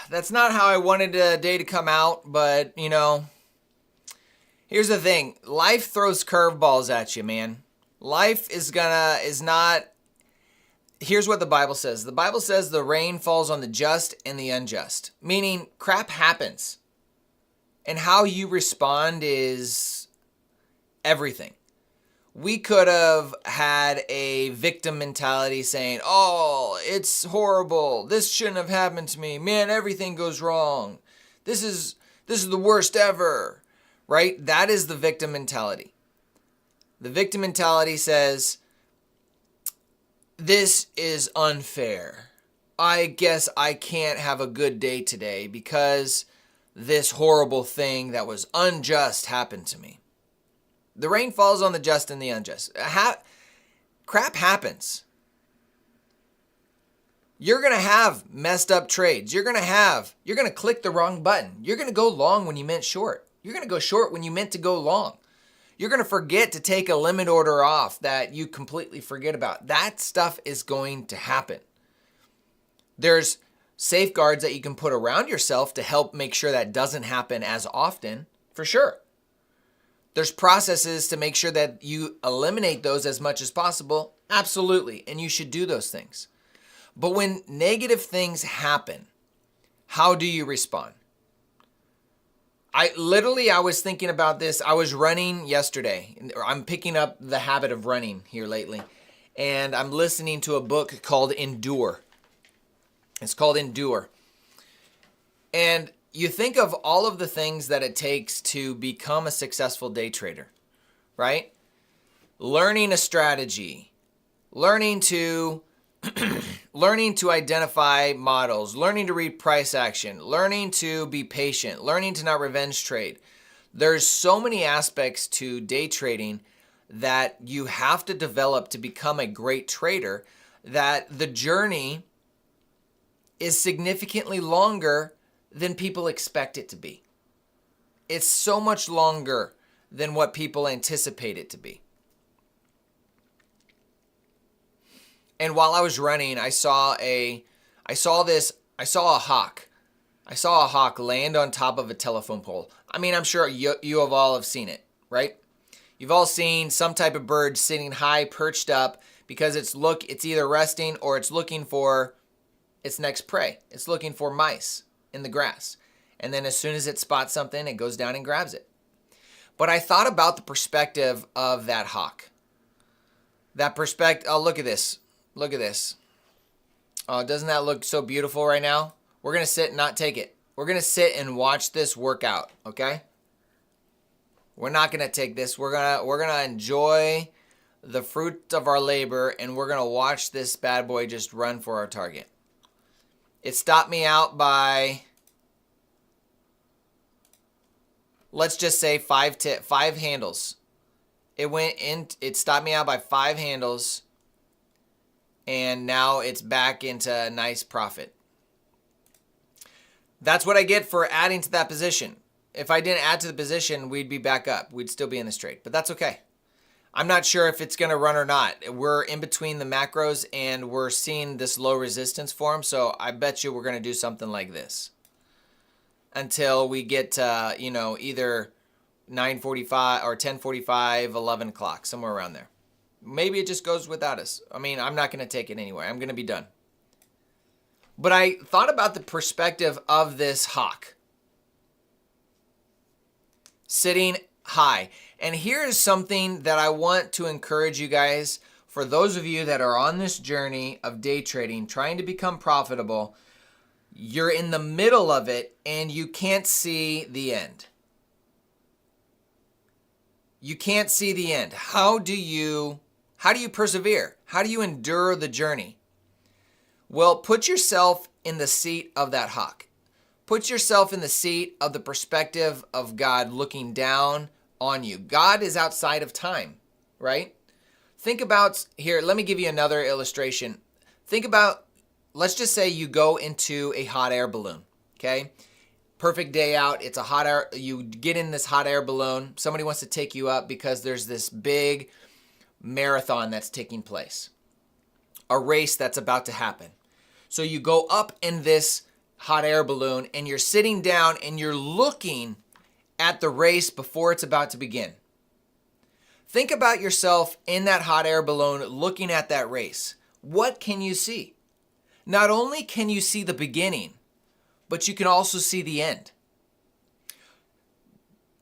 That's not how I wanted the day to come out, but, you know, here's the thing. Life throws curveballs at you, man. Life is not. Here's what the Bible says. The Bible says the rain falls on the just and the unjust, meaning crap happens. And how you respond is everything. We could have had a victim mentality saying, oh, it's horrible. This shouldn't have happened to me. Man, everything goes wrong. This is the worst ever, right? That is the victim mentality. The victim mentality says, this is unfair. I guess I can't have a good day today because this horrible thing that was unjust happened to me. The rain falls on the just and the unjust. Crap happens. You're going to have messed up trades. You're going to click the wrong button. You're going to go long when you meant short. You're going to go short when you meant to go long. You're going to forget to take a limit order off that you completely forget about. That stuff is going to happen. There's safeguards that you can put around yourself to help make sure that doesn't happen as often, for sure. There's processes to make sure that you eliminate those as much as possible. Absolutely. And you should do those things. But when negative things happen, how do you respond? I was thinking about this. I was running yesterday. I'm picking up the habit of running here lately. And I'm listening to a book called Endure. It's called Endure. And you think of all of the things that it takes to become a successful day trader, right? Learning a strategy, learning to identify models, learning to read price action, learning to be patient, learning to not revenge trade. There's so many aspects to day trading that you have to develop to become a great trader that the journey is significantly longer than people expect it to be. It's so much longer than what people anticipate it to be. And while I was running, I saw a hawk. I saw a hawk land on top of a telephone pole. I mean, I'm sure you have all have seen it, right? You've all seen some type of bird sitting high, perched up, because it's either resting or it's looking for its next prey. It's looking for mice in the grass. And then as soon as it spots something, it goes down and grabs it. But I thought about the perspective of that hawk. That perspective, oh, look at this. Look at this. Oh, doesn't that look so beautiful right now? We're going to sit and not take it. We're going to sit and watch this work out, okay? We're not going to take this. We're going to enjoy the fruit of our labor, and we're going to watch this bad boy just run for our target. It stopped me out by, let's just say five handles. It stopped me out by 5 handles, and now it's back into a nice profit. That's what I get for adding to that position. If I didn't add to the position, we'd be back up. We'd still be in this trade, but that's okay. I'm not sure if it's going to run or not. We're in between the macros, and we're seeing this low resistance form, so I bet you we're going to do something like this until we get to, either 9:45 or 10:45, 11 o'clock, somewhere around there. Maybe it just goes without us. I mean, I'm not going to take it anywhere. I'm going to be done. But I thought about the perspective of this hawk sitting high. And here is something that I want to encourage you guys, for those of you that are on this journey of day trading, trying to become profitable. You're in the middle of it and you can't see the end. You can't see the end. How do you persevere? How do you endure the journey? Well, put yourself in the seat of that hawk. Put yourself in the seat of the perspective of God looking down on you. God is outside of time, right? Think about, here, let me give you another illustration. Think about, let's just say you go into a hot air balloon, okay? Perfect day out. It's a hot air, you get in this hot air balloon. Somebody wants to take you up because there's this big marathon that's taking place, a race that's about to happen. So you go up in this hot air balloon and you're sitting down and you're looking at the race before it's about to begin. Think about yourself in that hot air balloon looking at that race. What can you see? Not only can you see the beginning, but you can also see the end.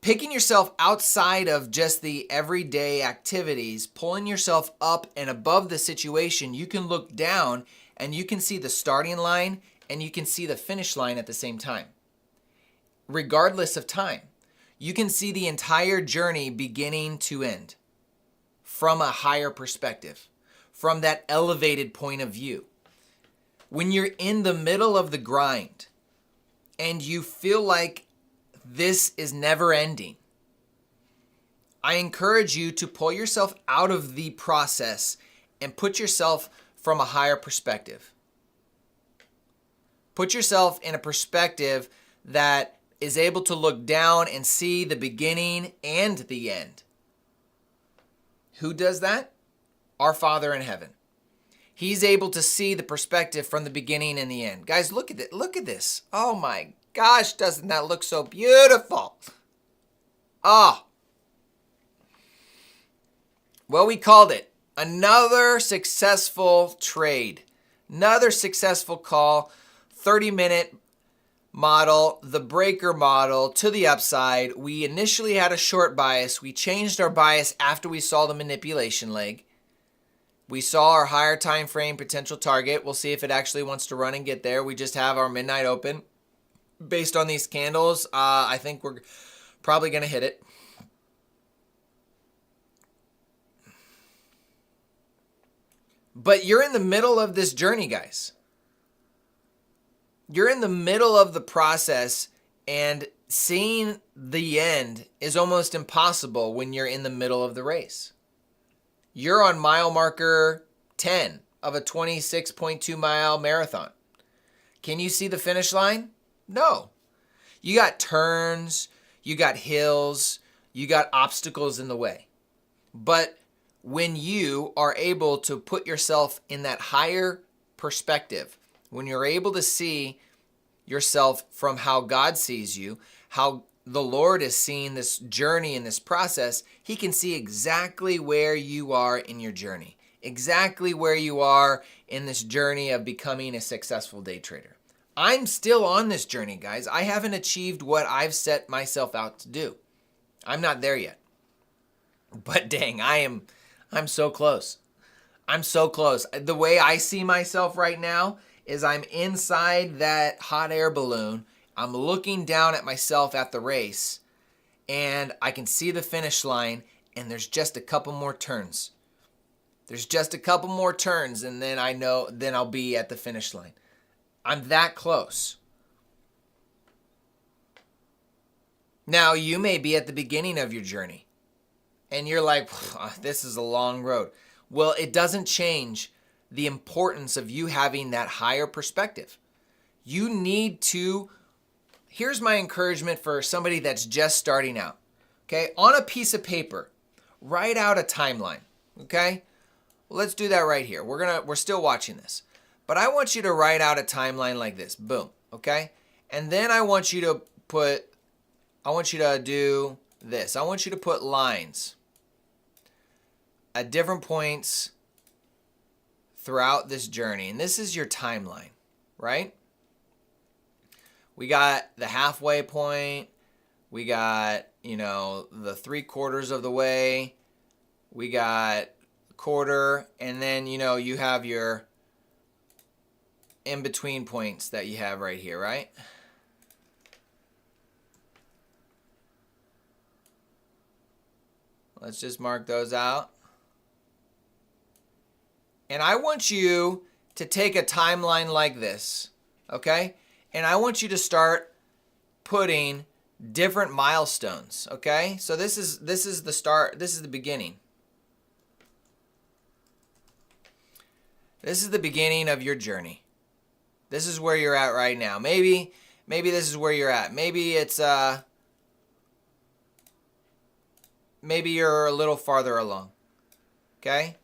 Picking yourself outside of just the everyday activities, pulling yourself up and above the situation, you can look down and you can see the starting line and you can see the finish line at the same time. Regardless of time, you can see the entire journey beginning to end from a higher perspective, from that elevated point of view. When you're in the middle of the grind and you feel like this is never ending, I encourage you to pull yourself out of the process and put yourself from a higher perspective. Put yourself in a perspective that is able to look down and see the beginning and the end. Who does that? Our Father in heaven. He's able to see the perspective from the beginning and the end. Guys, look at it. Look at this. Oh my gosh, doesn't that look so beautiful? Ah. Well, we called it another successful trade. Another successful call. 30-minute model, the breaker model to the upside. We initially had a short bias. We changed our bias after we saw the manipulation leg. We saw our higher time frame potential target. We'll see if it actually wants to run and get there. We just have our midnight open. Based on these candles, I think we're probably going to hit it. But you're in the middle of this journey, guys. You're in the middle of the process, and seeing the end is almost impossible when you're in the middle of the race. You're on mile marker 10 of a 26.2 mile marathon. Can you see the finish line? No. You got turns, you got hills, you got obstacles in the way. But when you are able to put yourself in that higher perspective, when you're able to see yourself from how God sees you, how the Lord is seeing this journey and this process, He can see exactly where you are in your journey. exactly where you are in this journey of becoming a successful day trader. I'm still on this journey, guys. I haven't achieved what I've set myself out to do. I'm not there yet. But dang, I'm so close. I'm so close. The way I see myself right now is I'm inside that hot air balloon. I'm looking down at myself at the race, and I can see the finish line, and there's just a couple more turns. There's just a couple more turns, and then I know, then I'll be at the finish line. I'm that close. Now, you may be at the beginning of your journey, and you're like, this is a long road. Well, it doesn't change the importance of you having that higher perspective. You need to, here's my encouragement for somebody that's just starting out. Okay, on a piece of paper, write out a timeline. Okay, let's do that right here. We're still watching this, but I want you to write out a timeline like this. Boom. Okay, and then I want you to do this. I want you to put lines at different points throughout this journey. And this is your timeline, right? We got the halfway point. We got, the 3/4 of the way. We got quarter. And then, you have your in-between points that you have right here, right? Let's just mark those out. And I want you to take a timeline like this, okay? And I want you to start putting different milestones, okay? So this is the start, this is the beginning. This is the beginning of your journey. This is where you're at right now. Maybe this is where you're at. Maybe it's maybe you're a little farther along. Okay?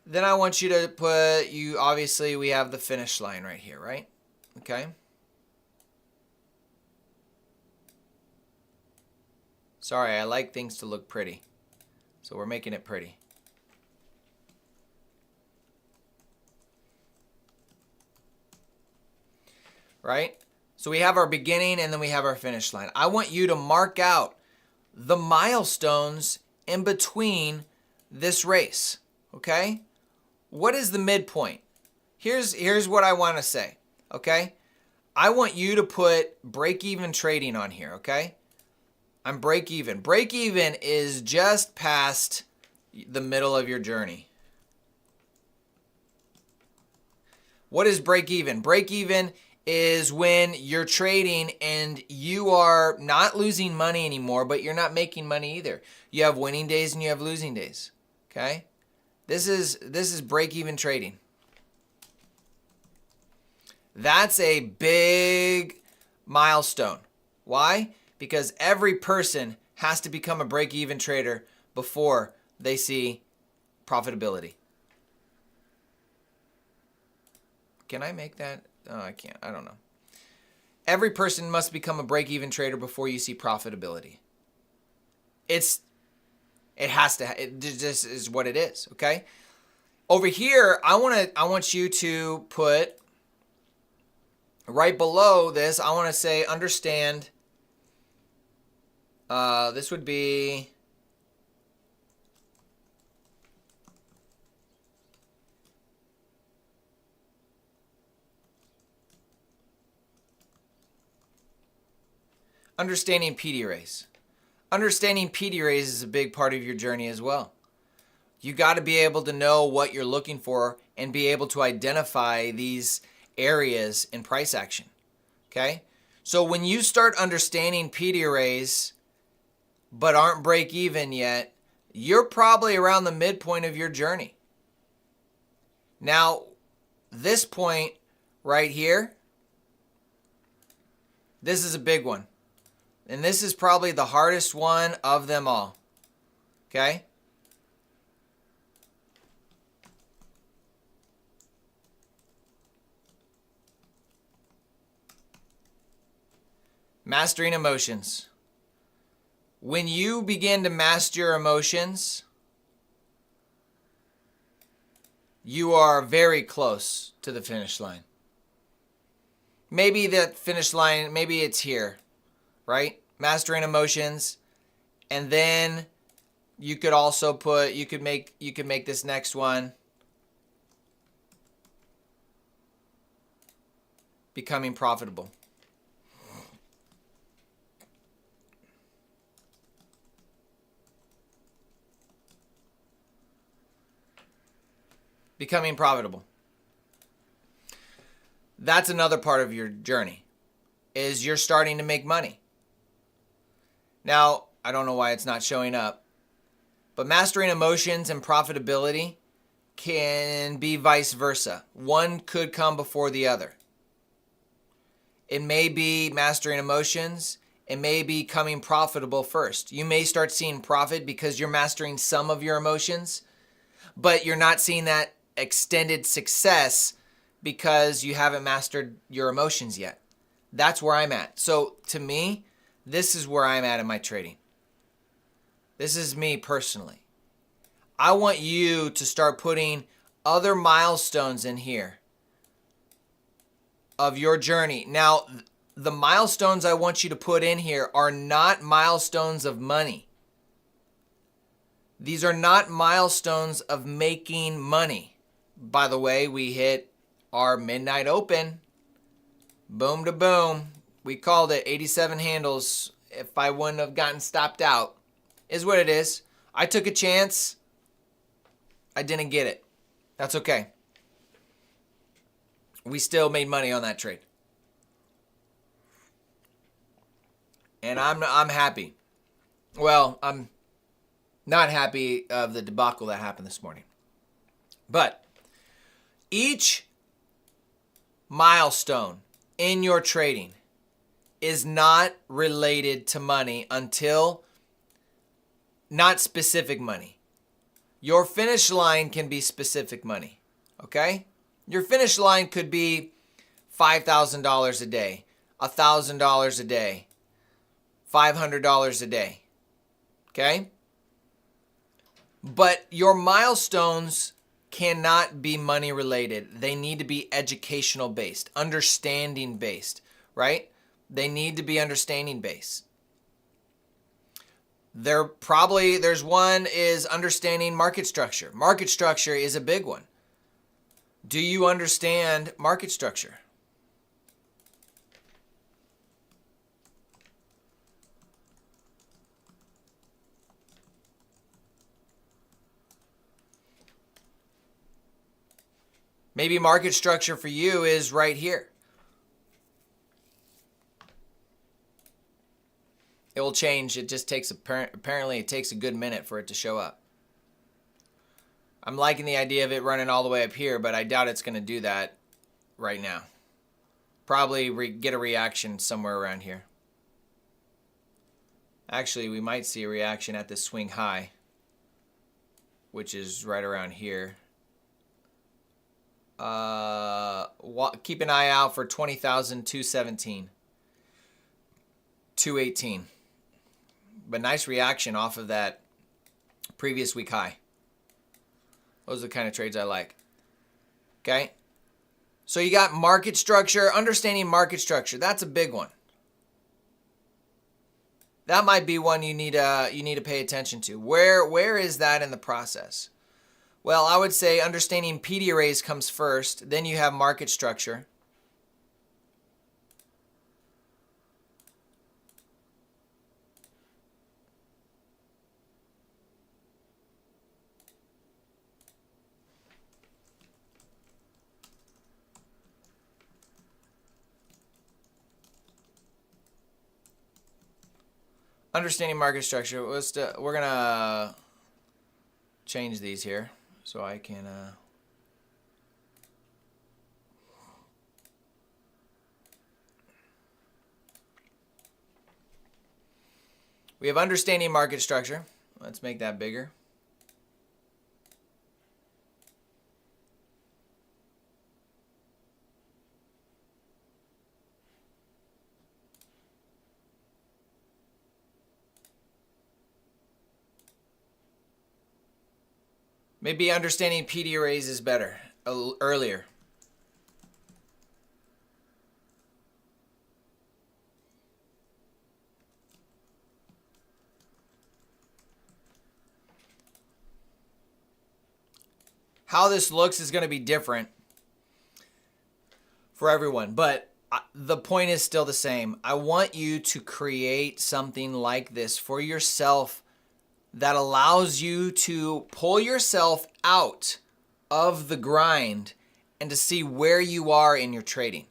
Then I want you to put, obviously we have the finish line right here, right? Okay? Sorry, I like things to look pretty. So we're making it pretty. Right? So we have our beginning and then we have our finish line. I want you to mark out the milestones in between this race. Okay? What is the midpoint? Here's what I want to say. Okay? I want you to put break-even trading on here. Okay? I'm break-even. Break-even is just past the middle of your journey. What is break-even? Break-even is when you're trading and you are not losing money anymore, but you're not making money either. You have winning days and you have losing days. Okay? This is break-even trading. That's a big milestone. Why? Because every person has to become a break-even trader before they see profitability. Can I make that? Oh, I can't. I don't know. Every person must become a break-even trader before you see profitability. It has to. It just is what it is. Okay. Over here, I want you to put right below this. I want to say understand. This would be. Understanding PD raise. Understanding PD raise is a big part of your journey as well. You got to be able to know what you're looking for and be able to identify these areas in price action. Okay? So when you start understanding PD raise but aren't break even yet, you're probably around the midpoint of your journey. Now, this point right here, this is a big one. And this is probably the hardest one of them all. Okay? Mastering emotions. When you begin to master your emotions, you are very close to the finish line. Maybe that finish line, maybe it's here, right? Mastering emotions. And then you could also put, you could make this next one becoming profitable. Becoming profitable. That's another part of your journey, is you're starting to make money. Now, I don't know why it's not showing up, but mastering emotions and profitability can be vice versa. One could come before the other. It may be mastering emotions. It may be becoming profitable first. You may start seeing profit because you're mastering some of your emotions, but you're not seeing that extended success because you haven't mastered your emotions yet. That's where I'm at. So to me, this is where I'm at in my trading. This is me personally. I want you to start putting other milestones in here of your journey. Now, the milestones I want you to put in here are not milestones of money. These are not milestones of making money. By the way, we hit our midnight open. Boom to boom. We called it 87 handles. If I wouldn't have gotten stopped out, is what it is. I took a chance. I didn't get it. That's okay. We still made money on that trade. And I'm happy. Well, I'm not happy of the debacle that happened this morning. But each milestone in your trading is not related to money until not specific money. Your finish line can be specific money, okay? Your finish line could be $5,000 a day, $1,000 a day, $500 a day, okay? But your milestones cannot be money related. They need to be educational based, understanding based, right? They need to be understanding based. There's one is understanding market structure. Market structure is a big one. Do you understand market structure? Maybe market structure for you is right here. It will change. It just takes apparently it takes a good minute for it to show up. I'm liking the idea of it running all the way up here, but I doubt it's going to do that right now. Probably get a reaction somewhere around here. Actually, we might see a reaction at this swing high, which is right around here. Keep an eye out for 20,217, 218. But nice reaction off of that previous week high. Those are the kind of trades I like. Okay? So you got market structure, understanding market structure. That's a big one. That might be one you need to pay attention to. Where is that in the process? Well, I would say understanding PD arrays comes first. Then you have market structure. Understanding market structure. We're going to change these here so I can... We have understanding market structure. Let's make that bigger. Maybe understanding PD arrays is better earlier. How this looks is going to be different for everyone, but the point is still the same. I want you to create something like this for yourself that allows you to pull yourself out of the grind and to see where you are in your trading.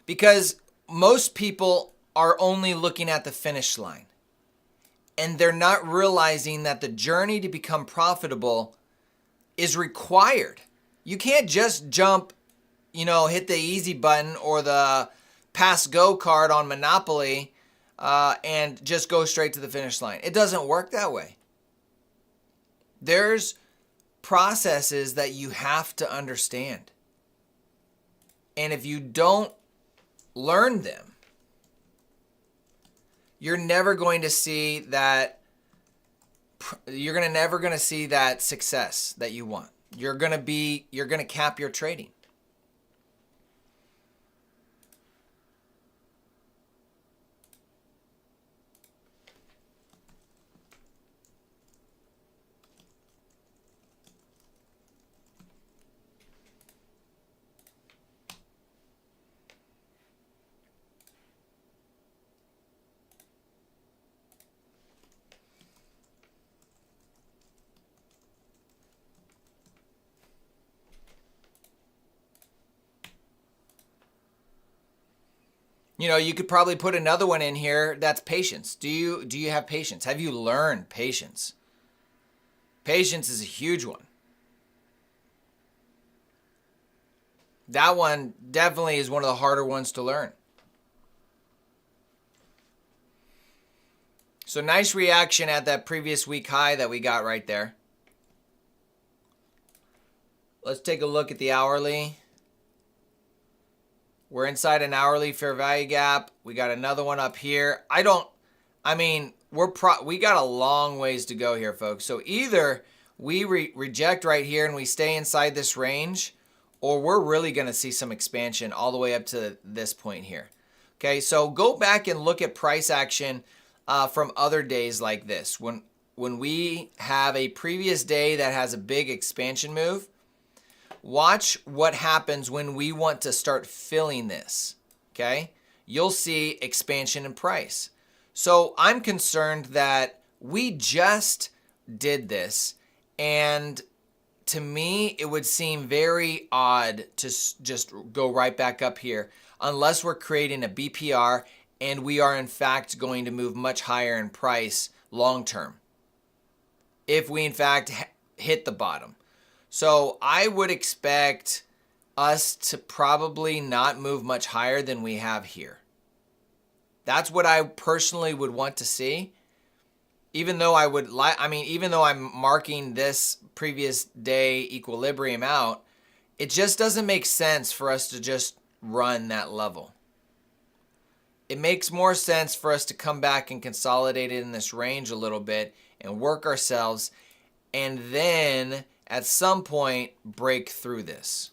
Because most people are only looking at the finish line, and they're not realizing that the journey to become profitable is required. You can't just jump, hit the easy button or the pass go card on Monopoly and just go straight to the finish line. It doesn't work that way. There's processes that you have to understand. And if you don't learn them, you're never going to see that never going to see that success that you want. You're going to cap your trading. You could probably put another one in here. That's patience. Do you have patience? Have you learned patience? Patience is a huge one. That one definitely is one of the harder ones to learn. So nice reaction at that previous week high that we got right there. Let's take a look at the hourly. We're inside an hourly fair value gap. We got another one up here. We got a long ways to go here, folks. So either we reject right here and we stay inside this range, or we're really going to see some expansion all the way up to this point here. Okay, so go back and look at price action from other days like this. When we have a previous day that has a big expansion move, watch what happens when we want to start filling this, okay? You'll see expansion in price. So I'm concerned that we just did this, and to me, it would seem very odd to just go right back up here unless we're creating a BPR and we are in fact going to move much higher in price long term. If we in fact hit the bottom. So I would expect us to probably not move much higher than we have here. That's what I personally would want to see. Even though even though I'm marking this previous day equilibrium out, it just doesn't make sense for us to just run that level. It makes more sense for us to come back and consolidate it in this range a little bit and work ourselves, and then at some point break through this.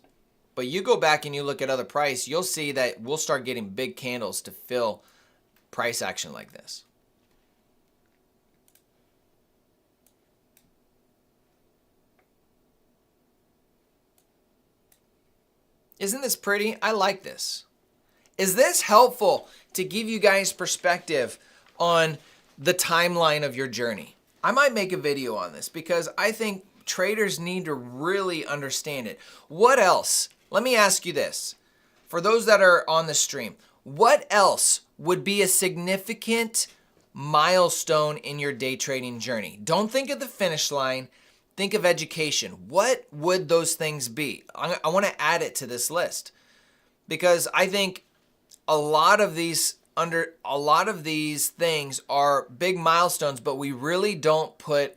But you go back and you look at other price, you'll see that we'll start getting big candles to fill price action like this. Isn't this pretty? I like this. Is this helpful to give you guys perspective on the timeline of your journey? I might make a video on this because I think traders need to really understand it. What else? Let me ask you this. For those that are on the stream, what else would be a significant milestone in your day trading journey? Don't think of the finish line. Think of education. What would those things be? I want to add it to this list because I think a lot of these things are big milestones, but we really don't put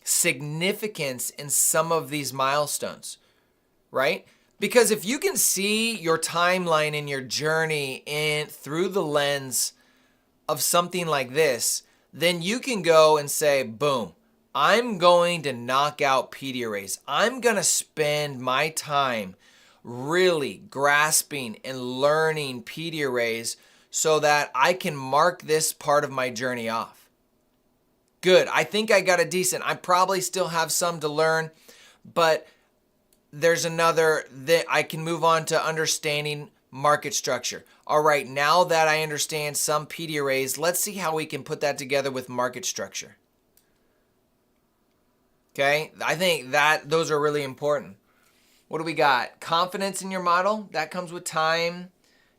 significance in some of these milestones, right? Because if you can see your timeline and your journey through the lens of something like this, then you can go and say, boom, I'm going to knock out PD arrays. I'm going to spend my time really grasping and learning PD arrays so that I can mark this part of my journey off. Good. I think I got a decent. I probably still have some to learn, but there's another that I can move on to understanding market structure. All right, now that I understand some PD arrays, let's see how we can put that together with market structure. Okay, I think that those are really important. What do we got? Confidence in your model. That comes with time.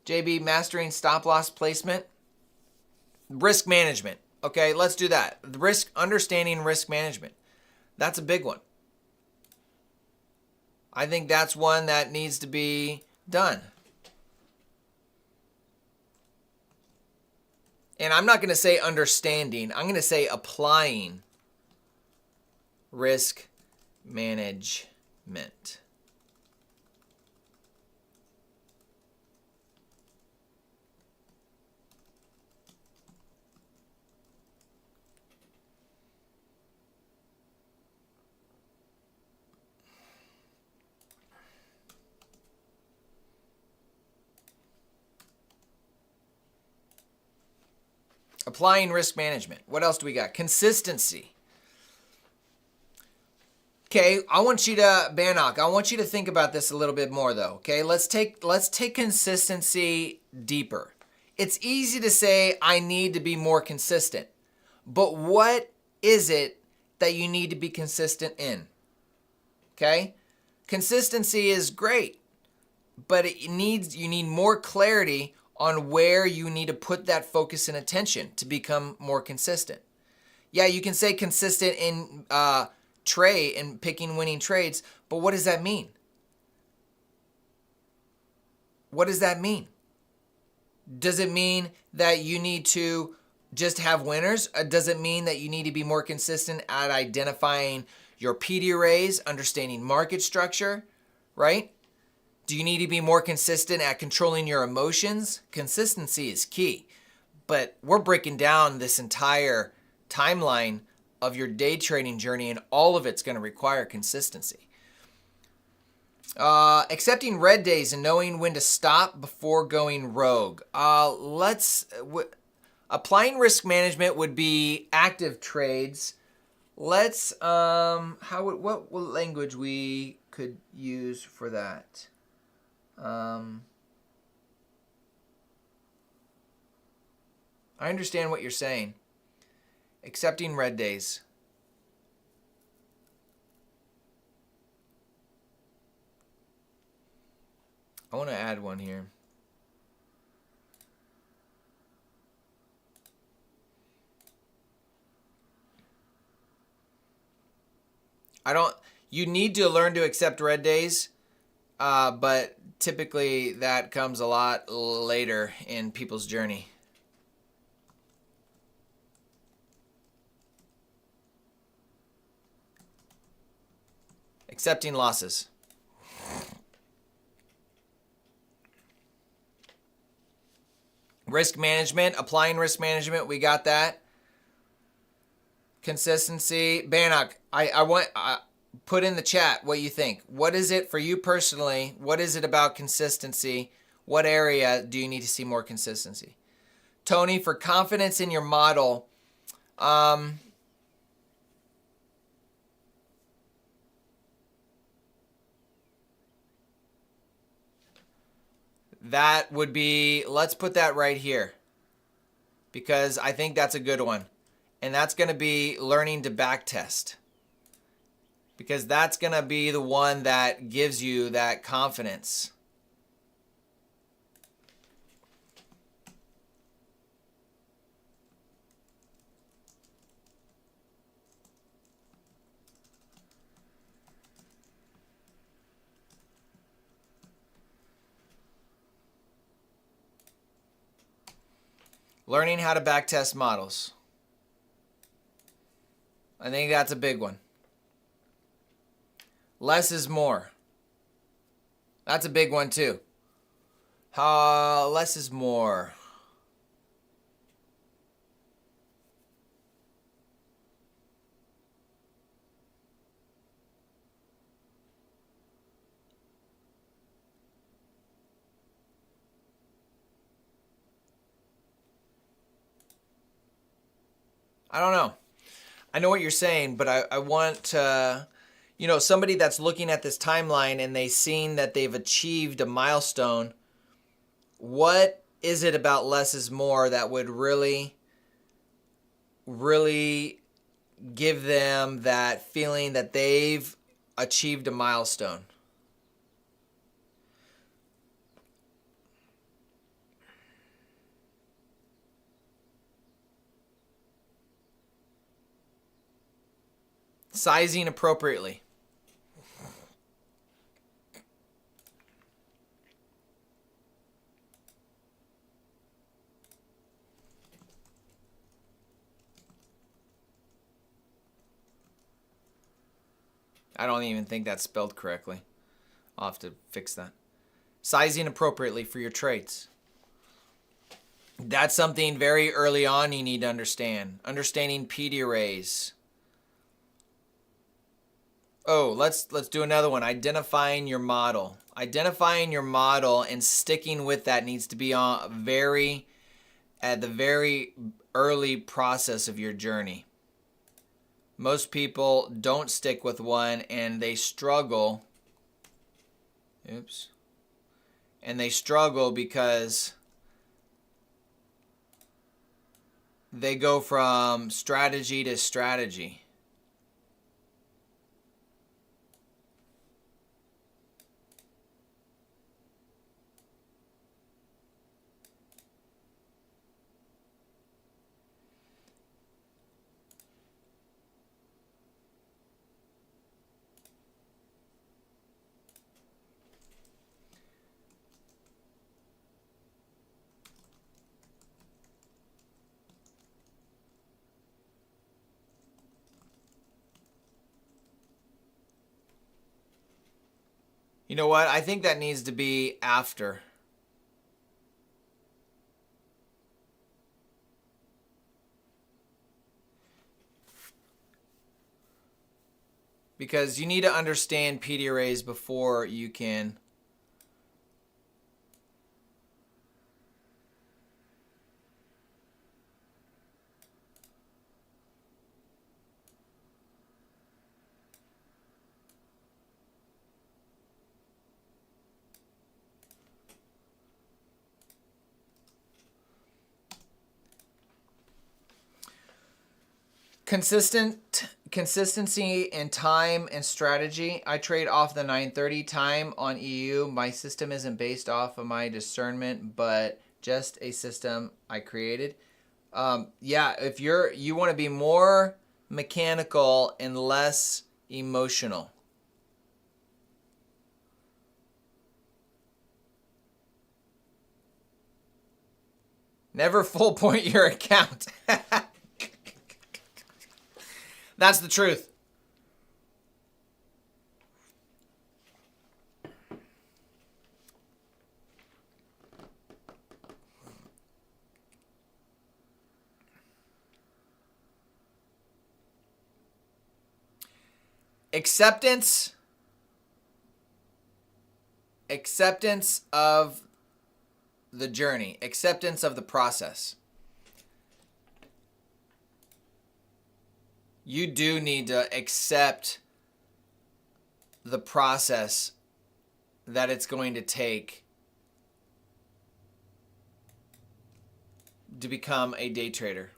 JB, mastering stop loss placement. Risk management. Okay, let's do that. Understanding risk management. That's a big one. I think that's one that needs to be done. And I'm not going to say understanding. I'm going to say applying risk management. Applying risk management. What else do we got? Consistency. Okay, I want you to, Bannock, I want you to think about this a little bit more though. Okay, let's take consistency deeper. It's easy to say I need to be more consistent, but what is it that you need to be consistent in? Okay, consistency is great, but you need more clarity on where you need to put that focus and attention to become more consistent. Yeah, you can say consistent in trade and picking winning trades, but what does that mean? What does that mean? Does it mean that you need to just have winners? Does it mean that you need to be more consistent at identifying your PD arrays, understanding market structure, right? Do you need to be more consistent at controlling your emotions? Consistency is key. But we're breaking down this entire timeline of your day trading journey, and all of it's going to require consistency. Accepting red days and knowing when to stop before going rogue. Applying risk management would be active trades. Let's what language we could use for that? I understand what you're saying. Accepting red days. I want to add one here. You need to learn to accept red days, but typically that comes a lot later in people's journey. Accepting losses. Risk management, applying risk management, we got that. Consistency. Bannock, I want put in the chat what you think. What is it for you personally? What is it about consistency? What area do you need to see more consistency? Tony, for confidence in your model, that would be, let's put that right here, because I think that's a good one. And that's going to be learning to backtest, because that's going to be the one that gives you that confidence. Learning how to backtest models. I think that's a big one. Less is more. That's a big one too. Less is more. I don't know. I know what you're saying, but I want somebody that's looking at this timeline and they seen that they've achieved a milestone. What is it about less is more that would really, really give them that feeling that they've achieved a milestone? Sizing appropriately. I don't even think that's spelled correctly. I'll have to fix that. Sizing appropriately for your trades. That's something very early on you need to understand. Understanding PD arrays. Oh, let's do another one. Identifying your model. Identifying your model and sticking with that needs to be at the very early process of your journey. Most people don't stick with one and they struggle. Oops. And they struggle because they go from strategy to strategy. You know what? I think that needs to be after. Because you need to understand PD arrays before you can consistency and time and strategy. I trade off the 9:30 time on EU. My system isn't based off of my discernment, but just a system I created. Yeah, if you want to be more mechanical and less emotional. Never full point your account. That's the truth. Acceptance of the journey, acceptance of the process. You do need to accept the process that it's going to take to become a day trader.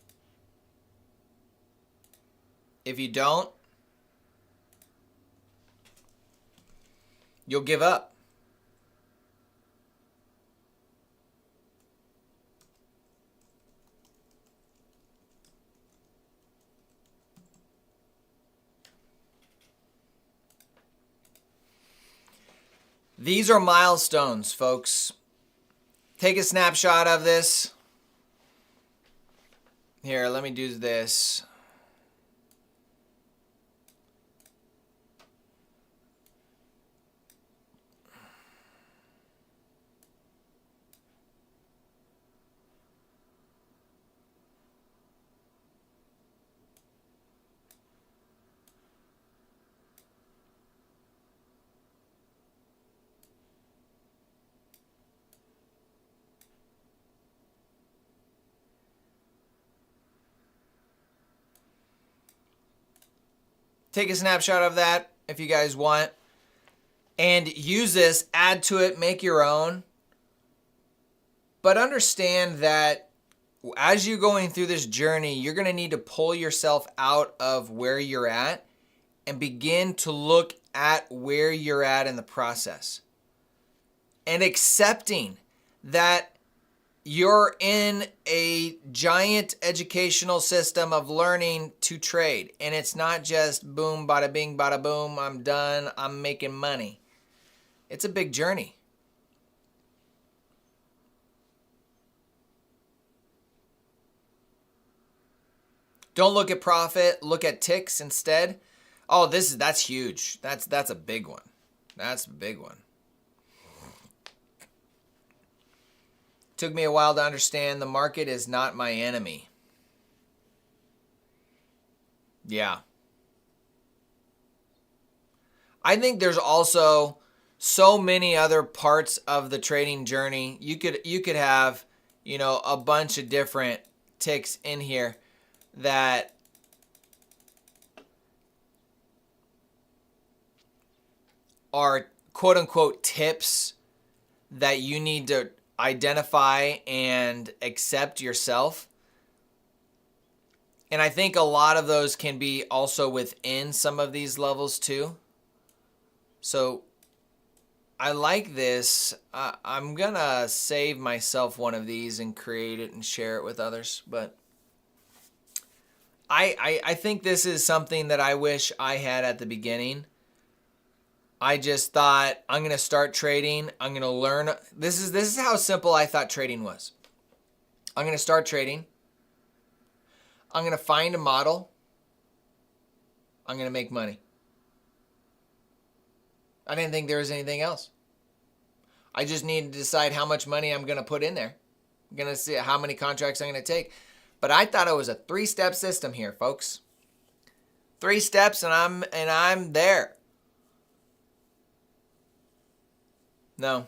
If you don't, you'll give up. These are milestones, folks. Take a snapshot of this. Here, let me do this. take a snapshot of that if you guys want, and use this, add to it, make your own. But understand that as you're going through this journey, you're going to need to pull yourself out of where you're at and begin to look at where you're at in the process. And accepting that you're in a giant educational system of learning to trade. And it's not just boom, bada bing, bada boom, I'm done, I'm making money. It's a big journey. Don't look at profit, look at ticks instead. Oh, that's huge. That's a big one. That's a big one. Took me a while to understand the market is not my enemy. Yeah. I think there's also so many other parts of the trading journey. You could have, a bunch of different ticks in here that are quote unquote tips that you need to identify and accept yourself. And I think a lot of those can be also within some of these levels too. So I like this. I'm going to save myself one of these and create it and share it with others. But I think this is something that I wish I had at the beginning. I just thought, I'm going to start trading. I'm going to learn. This is how simple I thought trading was. I'm going to start trading. I'm going to find a model. I'm going to make money. I didn't think there was anything else. I just needed to decide how much money I'm going to put in there. I'm going to see how many contracts I'm going to take. But I thought it was a 3-step system here, folks. 3 steps and I'm there. No.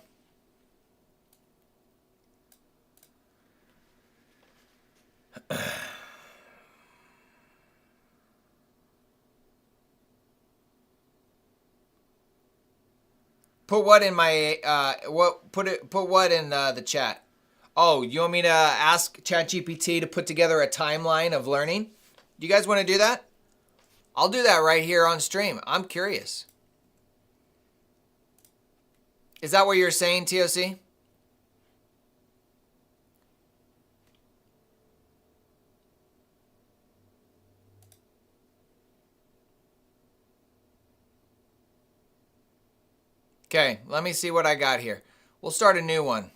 Put what in my put what in the chat? Oh, you want me to ask ChatGPT to put together a timeline of learning? Do you guys want to do that? I'll do that right here on stream. I'm curious. Is that what you're saying, TOC? Okay, let me see what I got here. We'll start a new one.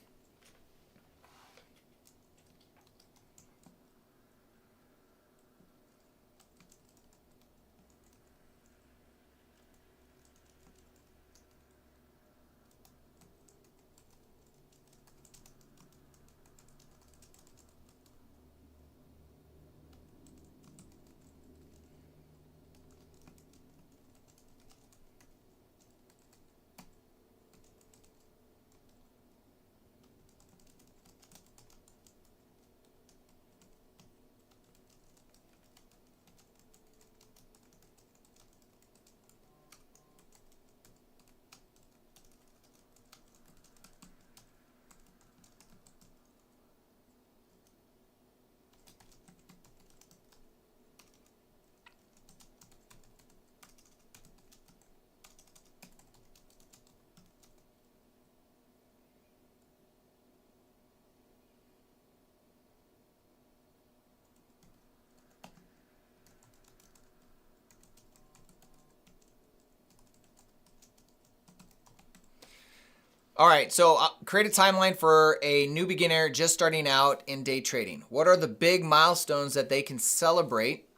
All right, so create a timeline for a new beginner just starting out in day trading. What are the big milestones that they can celebrate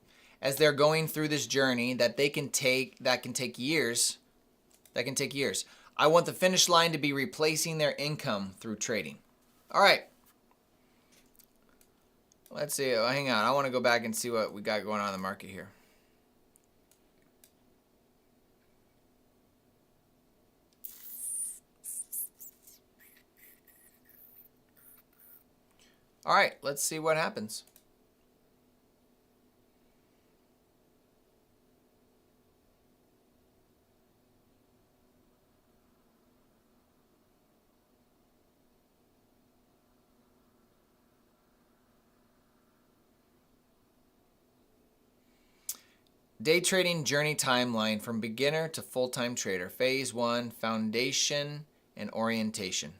as they're going through this journey that can take years? I want the finish line to be replacing their income through trading. All right. Let's see. Oh, hang on. I want to go back and see what we got going on in the market here. All right, let's see what happens. Day trading journey timeline from beginner to full-time trader. Phase 1, foundation and orientation.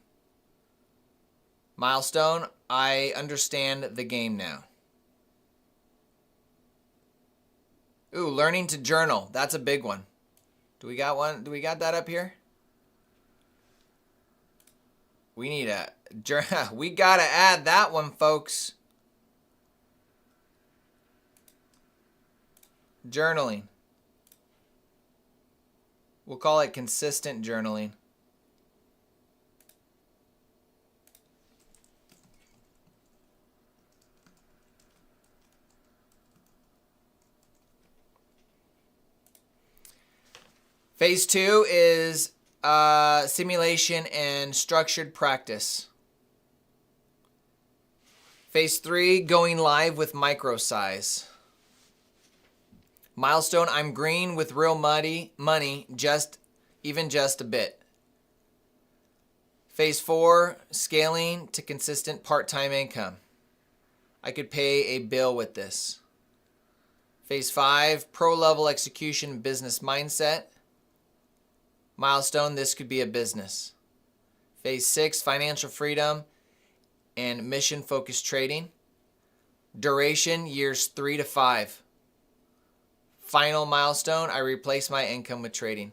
Milestone, I understand the game now. Ooh, learning to journal. That's a big one. Do we got one? Do we got that up here? We need a we got to add that one, folks. Journaling. We'll call it consistent journaling. Phase 2 is simulation and structured practice. Phase 3, going live with micro size. Milestone, I'm green with real money, just a bit. Phase 4, scaling to consistent part-time income. I could pay a bill with this. Phase 5, pro-level execution business mindset. Milestone, this could be a business. Phase 6, financial freedom and mission-focused trading. Duration, years 3 to 5. Final milestone, I replace my income with trading.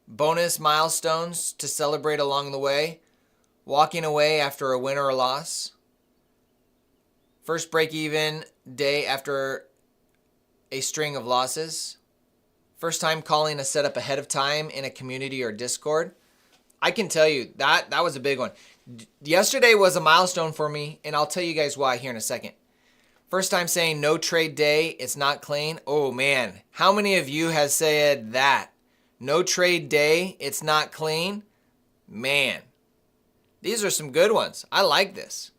Bonus milestones to celebrate along the way. Walking away after a win or a loss. First break-even day after a string of losses. First time calling a setup ahead of time in a community or Discord. I can tell you that was a big one. Yesterday was a milestone for me, and I'll tell you guys why here in a second. First time saying no trade day, it's not clean. Oh man, how many of you has said that? No trade day, it's not clean? Man, these are some good ones. I like this.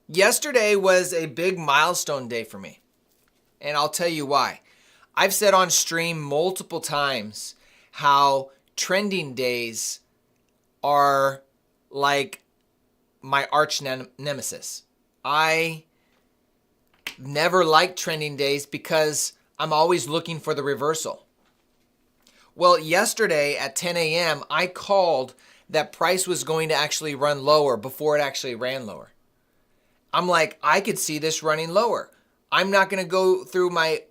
Yesterday was a big milestone day for me. And I'll tell you why. I've said on stream multiple times how trending days are like my arch nemesis. I never like trending days because I'm always looking for the reversal. Well, yesterday at 10 a.m., I called that price was going to actually run lower before it actually ran lower. I'm like, I could see this running lower. I'm not going to go through my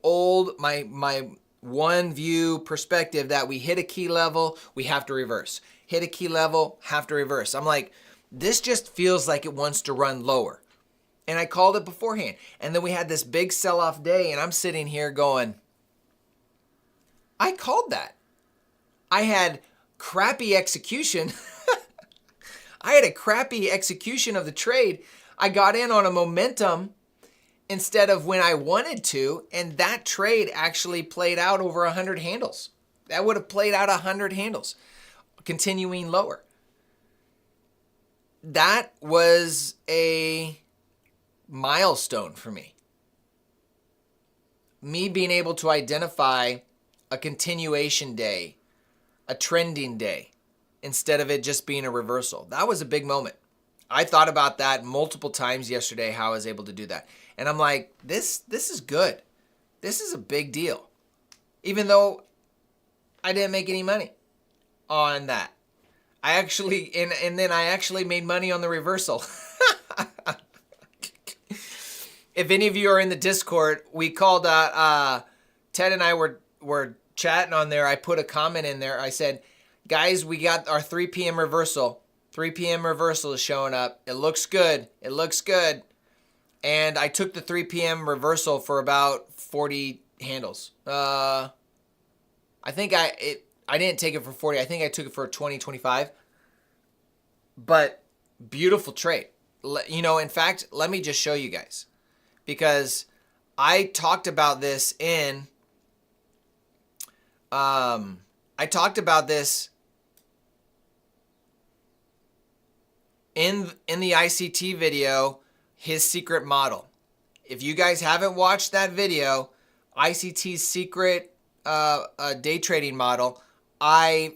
one view perspective that we hit a key level, we have to reverse. Hit a key level, have to reverse. I'm like, this just feels like it wants to run lower. And I called it beforehand. And then we had this big sell-off day, and I'm sitting here going, I called that. I had crappy execution. I had a crappy execution of the trade. I got in on a momentum instead of when I wanted to, and that trade actually played out over 100 handles. That would have played out 100 handles, continuing lower. That was a milestone for me. Me being able to identify a continuation day, a trending day, instead of it just being a reversal. That was a big moment. I thought about that multiple times yesterday, how I was able to do that. And I'm like, this is good. This is a big deal. Even though I didn't make any money on that. I actually, and then I actually made money on the reversal. If any of you are in the Discord, we called Ted and I were chatting on there. I put a comment in there. I said, guys, we got our 3 p.m. reversal. 3 p.m. reversal is showing up. It looks good. It looks good. And I took the 3 p.m. reversal for about 40 handles. I think I didn't take it for 40. I think I took it for 20, 25. But beautiful trade. You know, in fact, let me just show you guys. Because I talked about this in the ICT video, his secret model. If you guys haven't watched that video, ICT's secret day trading model, I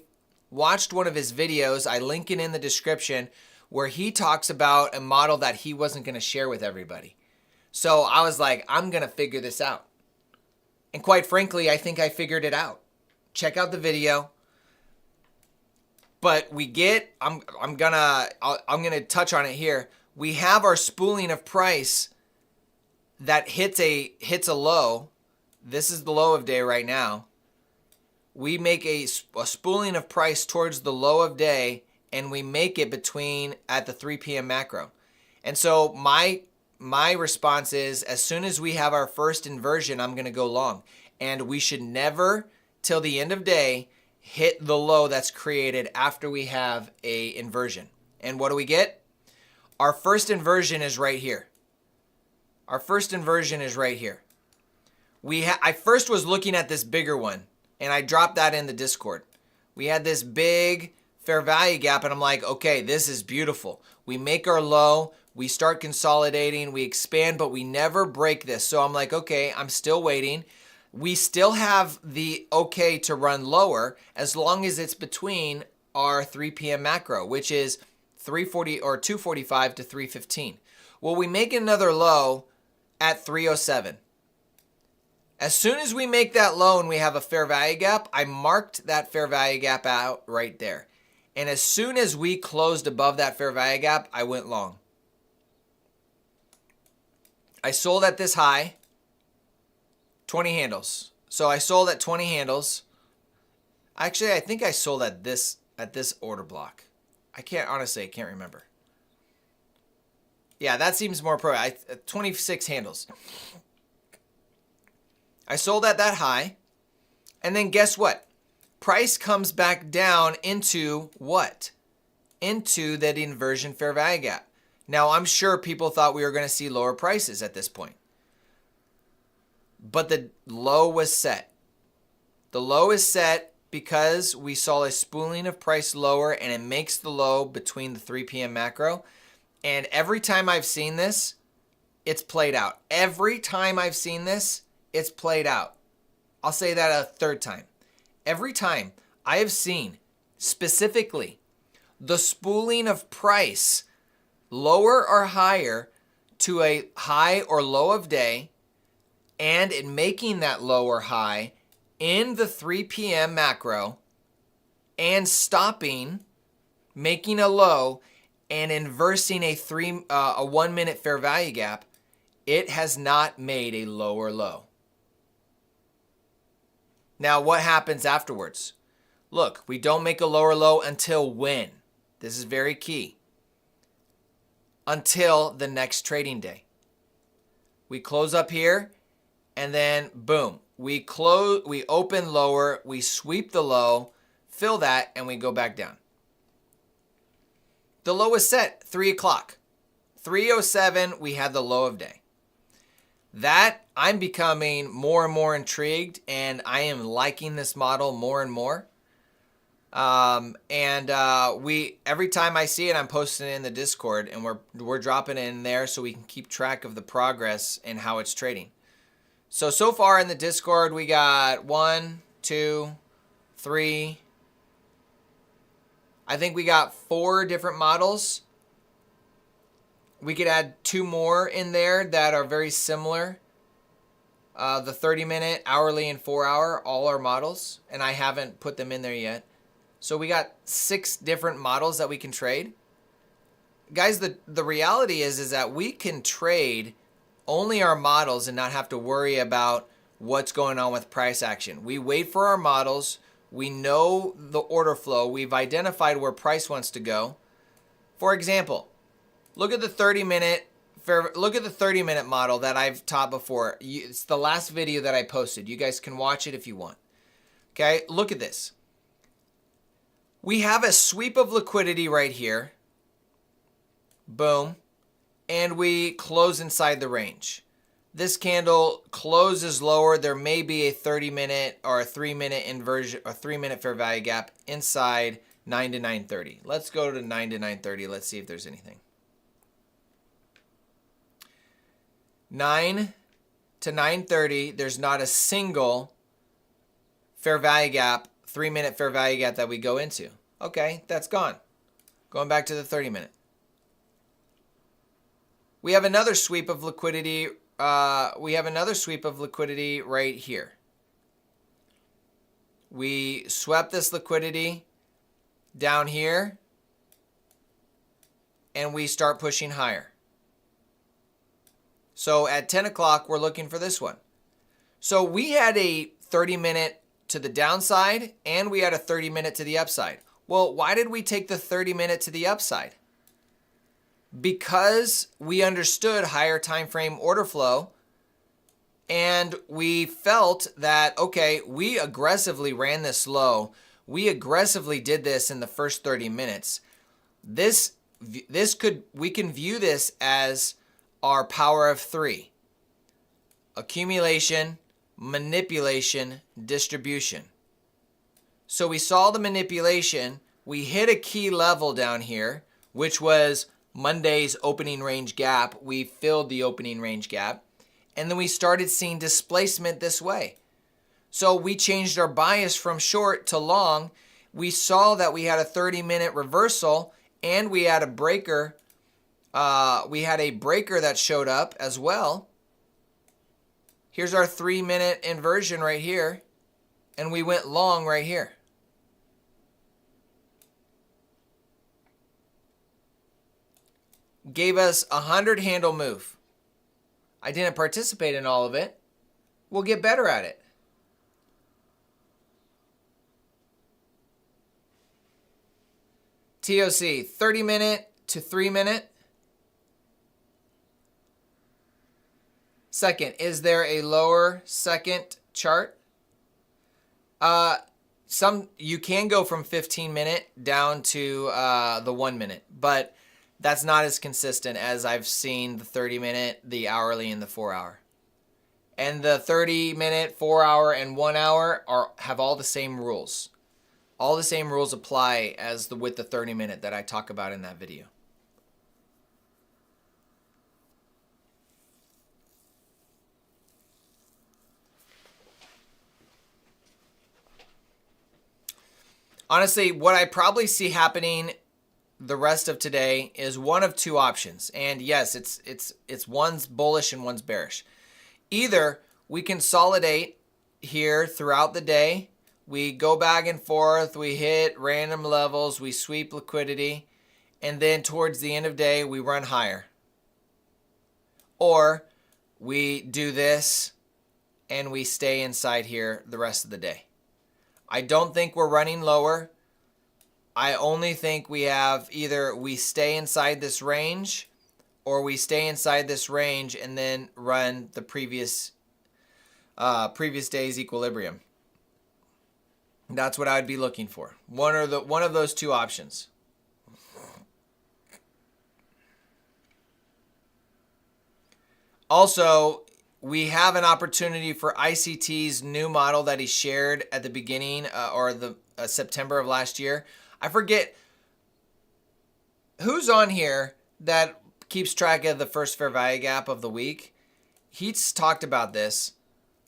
watched one of his videos. I link it in the description where he talks about a model that he wasn't going to share with everybody. So I was like, I'm going to figure this out. And quite frankly, I think I figured it out. Check out the video. But we get, I'm gonna touch on it here. We have our spooling of price that hits a low. This is the low of day right now. We make a spooling of price towards the low of day, and we make it between at the 3 p.m. macro. And so my response is, as soon as we have our first inversion, I'm gonna go long. And we should never, till the end of day, hit the low that's created after we have a inversion. And what do we get? Our first inversion is right here. Our first inversion is right here. I first was looking at this bigger one, and I dropped that in the Discord. We had this big fair value gap, and I'm like, okay, this is beautiful. We make our low, we start consolidating, we expand, but we never break this. So I'm like, okay, I'm still waiting. We still have the okay to run lower as long as it's between our 3 p.m. macro, which is 340 or 245 to 315. Well, we make another low at 307. As soon as we make that low and we have a fair value gap, I marked that fair value gap out right there. And as soon as we closed above that fair value gap, I went long. I sold at this high. 20 handles. So I sold at 20 handles. Actually, I think I sold at this order block. I can't remember. Yeah, that seems more 26 handles. I sold at that high. And then guess what? Price comes back down into what? Into that inversion fair value gap. Now, I'm sure people thought we were going to see lower prices at this point. But the low was set. The low is set because we saw a spooling of price lower, and it makes the low between the 3 p.m. macro. And every time I've seen this, it's played out. Every time I've seen this, it's played out. I'll say that a third time. Every time I have seen specifically the spooling of price lower or higher to a high or low of day, and in making that low or high in the 3 p.m. macro and stopping, making a low and inversing a 1 minute fair value gap, it has not made a lower low. Now, what happens afterwards? Look, we don't make a lower low until when? This is very key. Until the next trading day. We close up here, and then boom, we open lower, we sweep the low, fill that, and we go back down. The low is set 3 o'clock. 3:07, we had the low of day. That, I'm becoming more and more intrigued, and I am liking this model more and more. Every time I see it, I'm posting it in the Discord, and we're dropping it in there so we can keep track of the progress and how it's trading. So far in the Discord, we got 1, 2, 3. I think we got 4 different models. We could add 2 more in there that are very similar. The 30-minute, hourly, and 4-hour, all are models, and I haven't put them in there yet. So we got 6 different models that we can trade. Guys, the reality is that we can trade only our models and not have to worry about what's going on with price action. We wait for our models. We know the order flow. We've identified where price wants to go. For example, look at the 30-minute model that I've taught before. It's the last video that I posted. You guys can watch it if you want. Okay, look at this. We have a sweep of liquidity right here. Boom. And we close inside the range. This candle closes lower. There may be a 30-minute or a 3-minute inversion or 3-minute fair value gap inside 9 to 9:30. Let's go to 9 to 9:30. Let's see if there's anything. 9 to 9:30, there's not a single fair value gap, 3-minute fair value gap that we go into. Okay, that's gone. Going back to the 30-minute. we have another sweep of liquidity. We have another sweep of liquidity right here. We swept this liquidity down here, and we start pushing higher. So at 10 o'clock, we're looking for this one. So we had a 30-minute to the downside, and we had a 30-minute to the upside. Well, why did we take the 30-minute to the upside? Because we understood higher time frame order flow, and we felt that, okay, we aggressively ran this low. We aggressively did this in the first 30 minutes. We can view this as our power of three: accumulation, manipulation, distribution. So we saw the manipulation. We hit a key level down here, which was Monday's opening range gap. We filled the opening range gap. And then we started seeing displacement this way. So we changed our bias from short to long. We saw that we had a 30-minute reversal, and we had a breaker. We had a breaker that showed up as well. Here's our 3-minute inversion right here, and we went long right here. Gave us a 100 handle move. I didn't participate in all of it. We'll get better at it. TOC, 30-minute to 3-minute. Second, is there a lower second chart? You can go from 15-minute down to the 1-minute, but that's not as consistent as I've seen the 30-minute, the hourly, and the 4-hour. And the 30-minute, 4-hour, and 1-hour have all the same rules. All the same rules apply as with the 30-minute that I talk about in that video. Honestly, what I probably see happening the rest of today is one of two options. And yes, it's one's bullish and one's bearish. Either we consolidate here throughout the day, we go back and forth, we hit random levels, we sweep liquidity, and then towards the end of day, we run higher. Or we do this and we stay inside here the rest of the day. I don't think we're running lower. I only think we have either we stay inside this range, or we stay inside this range and then run the previous day's equilibrium. That's what I'd be looking for. One of those two options. Also, we have an opportunity for ICT's new model that he shared at the beginning or the September of last year. I forget who's on here that keeps track of the first fair value gap of the week. He's talked about this.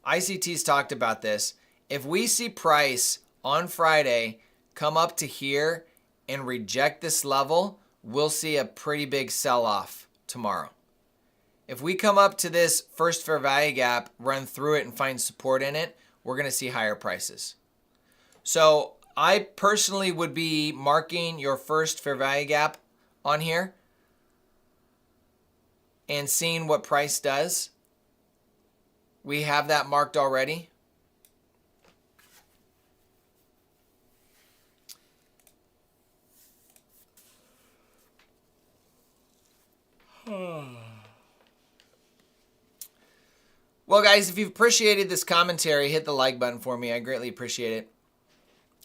ICT's talked about this. If we see price on Friday come up to here and reject this level, we'll see a pretty big sell-off tomorrow. If we come up to this first fair value gap, run through it and find support in it, we're going to see higher prices. So I personally would be marking your first fair value gap on here and seeing what price does. We have that marked already. Well, guys, if you've appreciated this commentary, hit the like button for me. I greatly appreciate it.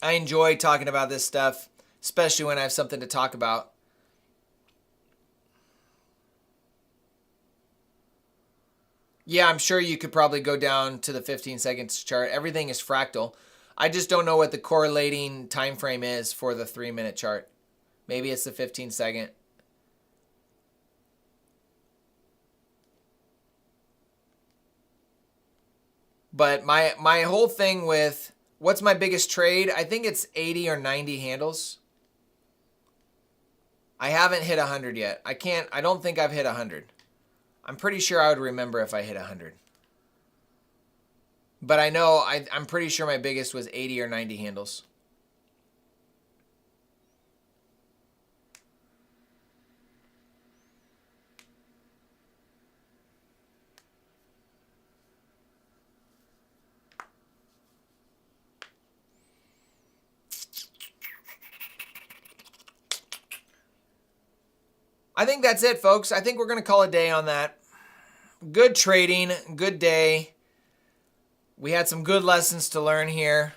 I enjoy talking about this stuff, especially when I have something to talk about. Yeah, I'm sure you could probably go down to the 15 seconds chart. Everything is fractal. I just don't know what the correlating time frame is for the 3-minute chart. Maybe it's the 15 second. But my whole thing with what's my biggest trade, I think it's 80 or 90 handles. I haven't hit 100 yet. I don't think I've hit 100. I'm pretty sure I would remember if I hit 100. But I know I'm pretty sure my biggest was 80 or 90 handles. I think that's it, folks. I think we're going to call a day on that. Good trading, good day. We had some good lessons to learn here.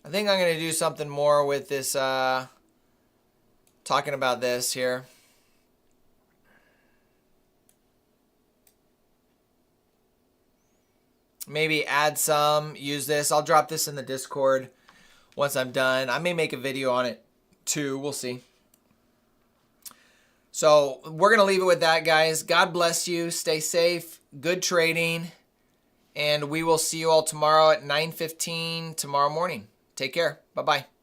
I think I'm going to do something more with this, talking about this here. Maybe add some, use this. I'll drop this in the Discord once I'm done. I may make a video on it too. We'll see. So we're going to leave it with that, guys. God bless you. Stay safe. Good trading. And we will see you all tomorrow at 9:15 tomorrow morning. Take care. Bye-bye.